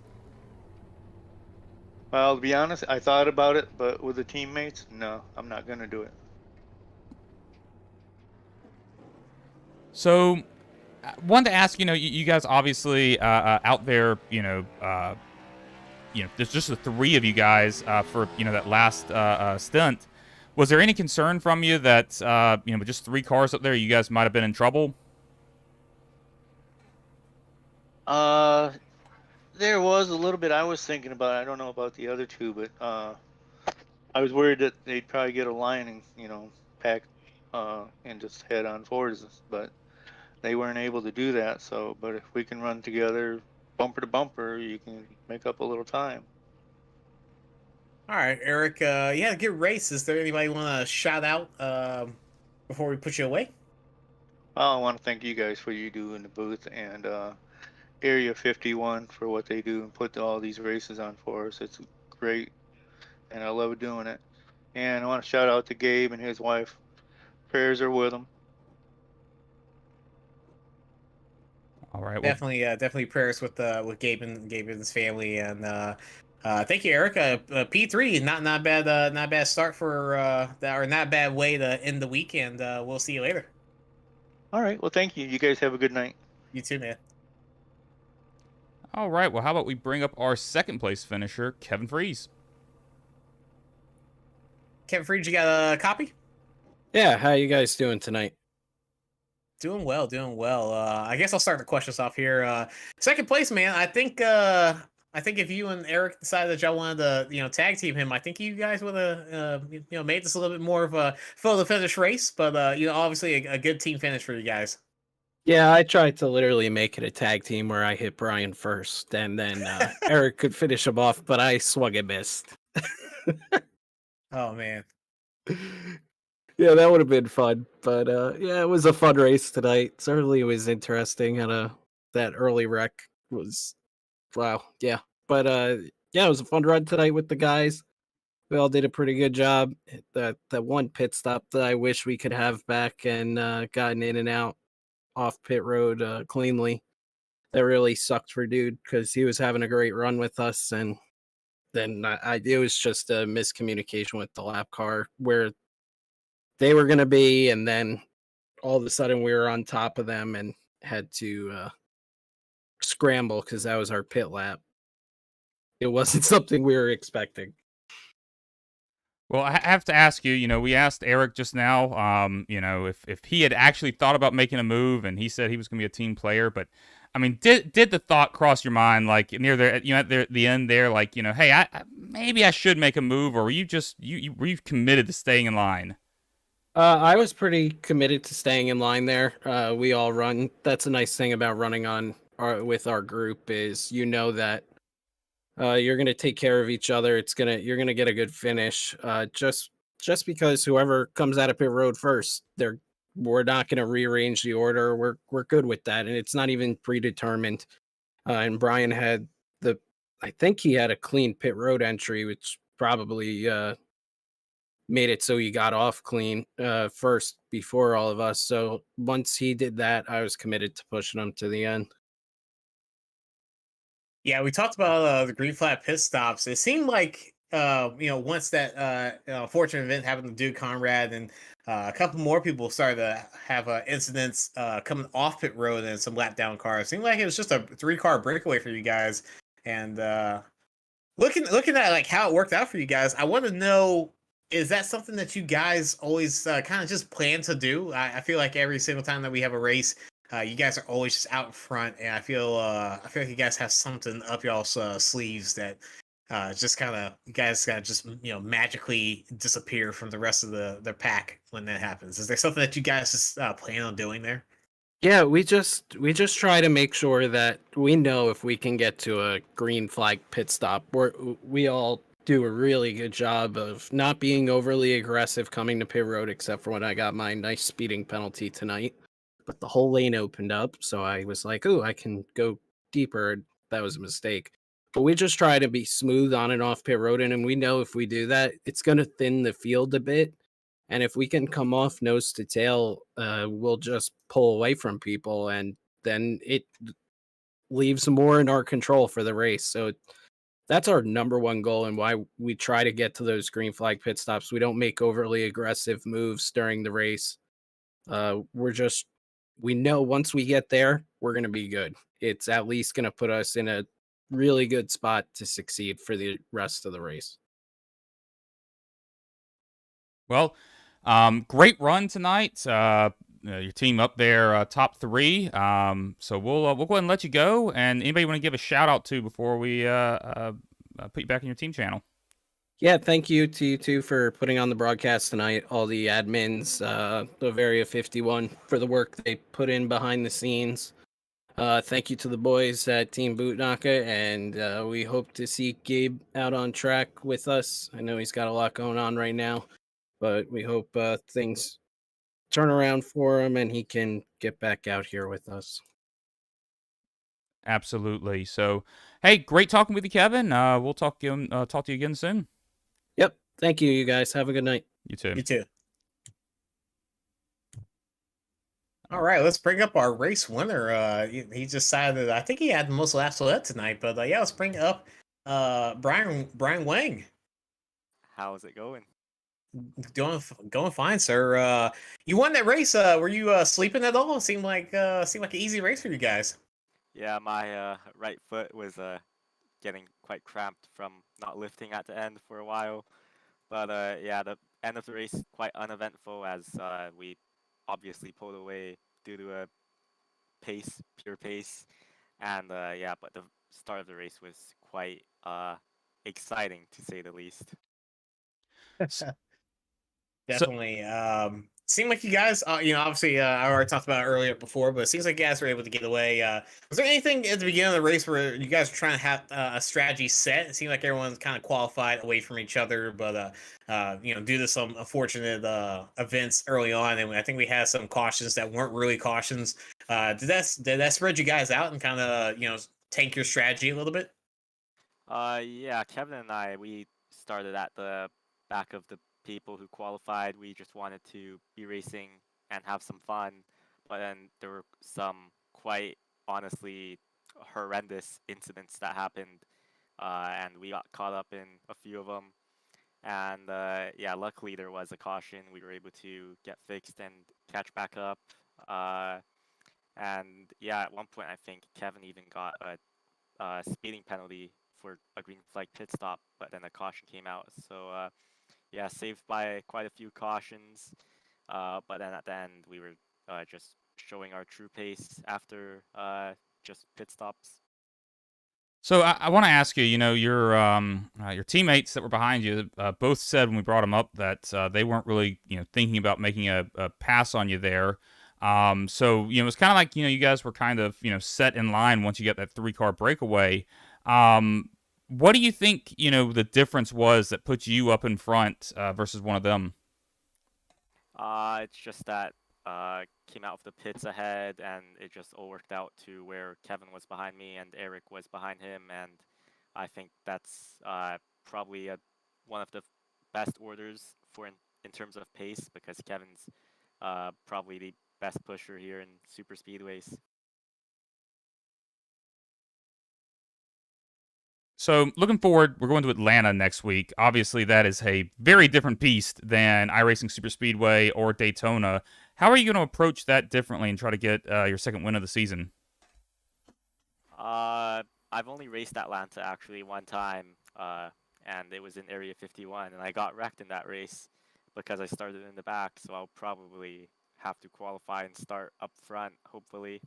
Well, to be honest, I thought about it, but with the teammates, no, I'm not going to do it. So wanted to ask, you guys obviously out there, there's just the 3 of you guys for that last stint. Was there any concern from you that with just 3 cars up there, you guys might have been in trouble? There was a little bit I was thinking about. I don't know about the other 2, but I was worried that they'd probably get a line and pack and just head on forwards, but they weren't able to do that. So, but if we can run together bumper to bumper, you can make up a little time. All right, Eric. Yeah, good race. Is there anybody you want to shout out before we put you away? Well, I want to thank you guys for what you do in the booth, and Area 51 for what they do and put all these races on for us. It's great, and I love doing it. And I want to shout out to Gabe and his wife. Prayers are with them. All right. Well, definitely prayers with Gabe and his family, and thank you, Eric. P3, not bad start for that, or not bad way to end the weekend. We'll see you later. All right. Well, thank you. You guys have a good night. You too, man. All right. Well, how about we bring up our second place finisher, Kevin Freese. Kevin Freese, you got a copy? Yeah. How you guys doing tonight? Doing well, doing well. I guess I'll start the questions off here. Second place, man. I think if you and Eric decided that y'all wanted to, tag team him, I think you guys would have, made this a little bit more of a photo finish race. But obviously a good team finish for you guys. Yeah, I tried to literally make it a tag team where I hit Brian first, and then Eric could finish him off, but I swung and missed. Oh man. Yeah, that would have been fun. But yeah, it was a fun race tonight. Certainly, it was interesting. That early wreck was wow. Yeah, but yeah, it was a fun run tonight with the guys. We all did a pretty good job. That one pit stop that I wish we could have back and gotten in and out off pit road cleanly. That really sucked for dude because he was having a great run with us, and then it was just a miscommunication with the lap car where they were going to be, and then all of a sudden we were on top of them and had to scramble because that was our pit lap. It wasn't something we were expecting. Well, I have to ask you, we asked Eric just now, if he had actually thought about making a move, and he said he was going to be a team player. But, I mean, did the thought cross your mind, like near there, at the end there, like, hey, maybe I should make a move, or were you just were you committed to staying in line? I was pretty committed to staying in line there. We all run. That's a nice thing about running with our group is that you're gonna take care of each other. You're gonna get a good finish. Just because whoever comes out of pit road first, we're not gonna rearrange the order. We're good with that, and it's not even predetermined. And Brian I think he had a clean pit road entry, which probably made it so he got off clean first before all of us. So once he did that, I was committed to pushing him to the end. Yeah, we talked about the green flag pit stops. It seemed like once that fortunate event happened to Duke Conrad and a couple more people started to have incidents coming off pit road and some lap down cars. It seemed like it was just a 3-car breakaway for you guys. And looking at like how it worked out for you guys, I want to know, is that something that you guys always kind of just plan to do? I feel like every single time that we have a race, you guys are always just out in front, and I feel like you guys have something up y'all's sleeves that just kind of you guys gotta just magically disappear from the rest of the pack when that happens. Is there something that you guys just plan on doing there? Yeah, we just try to make sure that we know if we can get to a green flag pit stop. We all do a really good job of not being overly aggressive coming to pit road, except for when I got my nice speeding penalty tonight. But the whole lane opened up, so I was like, "Ooh, I can go deeper." That was a mistake. But we just try to be smooth on and off pit road, and we know if we do that, it's going to thin the field a bit. And if we can come off nose to tail, we'll just pull away from people, and then it leaves more in our control for the race. So that's our number one goal and why we try to get to those green flag pit stops. We don't make overly aggressive moves during the race. We know once we get there, we're going to be good. It's at least going to put us in a really good spot to succeed for the rest of the race. Well, great run tonight. Your team up there, top 3. So we'll go ahead and let you go. And anybody want to give a shout out to before we put you back in your team channel? Yeah, thank you to you two for putting on the broadcast tonight. All the admins, the Varia 51 for the work they put in behind the scenes. Thank you to the boys at Team Bootnaka, and we hope to see Gabe out on track with us. I know he's got a lot going on right now, but we hope things turn around for him and he can get back out here with us. Absolutely. So, hey, great talking with you, Kevin. We'll talk to you again soon. Yep. Thank you, you guys. Have a good night. You too. You too. All right, let's bring up our race winner. He decided, I think he had the most laps led tonight, but yeah, let's bring up Brian Wang. How's it going? Going fine, sir. You won that race. Were you sleeping at all? Seemed like an easy race for you guys. Yeah, my right foot was getting quite cramped from not lifting at the end for a while. But yeah, the end of the race quite uneventful as we obviously pulled away due to a pure pace, and yeah, but the start of the race was quite exciting to say the least. S- So, Definitely. Seemed like you guys, obviously, I already talked about it earlier before, but it seems like you guys were able to get away. Was there anything at the beginning of the race where you guys were trying to have a strategy set? It seemed like everyone's kind of qualified away from each other, but due to some unfortunate events early on, and I think we had some cautions that weren't really cautions. Did that spread you guys out and kind of tank your strategy a little bit? Yeah, Kevin and I, we started at the back of the people who qualified. We just wanted to be racing and have some fun, but then there were some quite honestly horrendous incidents that happened, and we got caught up in a few of them. And yeah, luckily there was a caution. We were able to get fixed and catch back up. Uh, and yeah, at one point I think Kevin even got a speeding penalty for a green flag pit stop, but then a caution came out. So yeah, saved by quite a few cautions. But then at the end, we were just showing our true pace after just pit stops. so I want to ask you. Your teammates that were behind you both said when we brought them up that they weren't really thinking about making a pass on you there. So it's kind of like you guys were kind of set in line once you get that 3-car breakaway. What do you think the difference was that put you up in front versus one of them? It's just that came out of the pits ahead, and it just all worked out to where Kevin was behind me and Eric was behind him, and I think that's probably one of the best orders for in terms of pace because Kevin's probably the best pusher here in super speedways. So looking forward, we're going to Atlanta next week. Obviously, that is a very different beast than iRacing Super Speedway or Daytona. How are you going to approach that differently and try to get your second win of the season? I've only raced Atlanta actually one time, and it was in Area 51, and I got wrecked in that race because I started in the back. So I'll probably have to qualify and start up front, hopefully.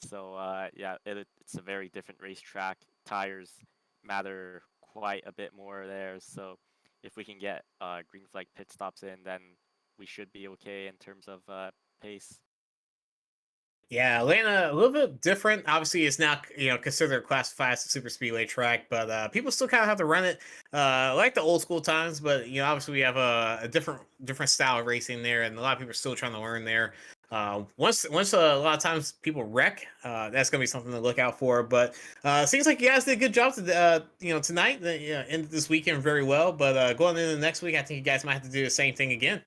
So yeah, it's a very different racetrack. Tires matter quite a bit more there. So if we can get green flag pit stops in, then we should be okay in terms of pace. Yeah, Atlanta a little bit different. Obviously, it's not considered classified as a super speedway track, but people still kind of have to run it like the old school times. But obviously we have a different style of racing there, and a lot of people are still trying to learn there. Once a lot of times people wreck, that's gonna be something to look out for. But seems like you guys did a good job tonight. Ended this weekend very well. But going into the next week, I think you guys might have to do the same thing again.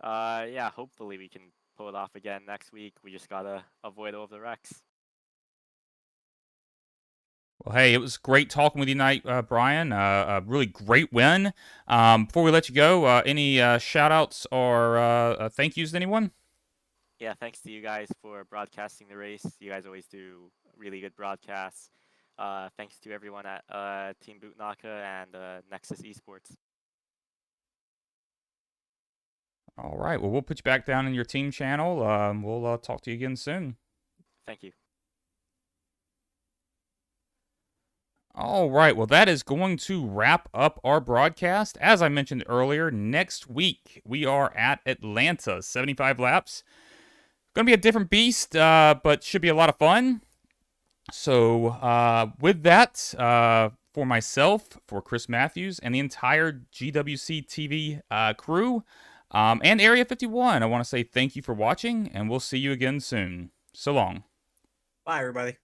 Yeah, hopefully we can pull it off again next week. We just gotta avoid all of the wrecks. Well, hey, it was great talking with you tonight, Brian. A really great win. Before we let you go, any shout-outs or thank yous to anyone? Yeah, thanks to you guys for broadcasting the race. You guys always do really good broadcasts. Thanks to everyone at Team Bootnaka and Nexus Esports. All right. Well, we'll put you back down in your team channel. We'll talk to you again soon. Thank you. All right. Well, that is going to wrap up our broadcast. As I mentioned earlier, next week we are at Atlanta, 75 laps. Going to be a different beast, but should be a lot of fun. So with that, for myself, for Chris Matthews, and the entire GWC TV crew, and Area 51, I want to say thank you for watching, and we'll see you again soon. So long. Bye, everybody.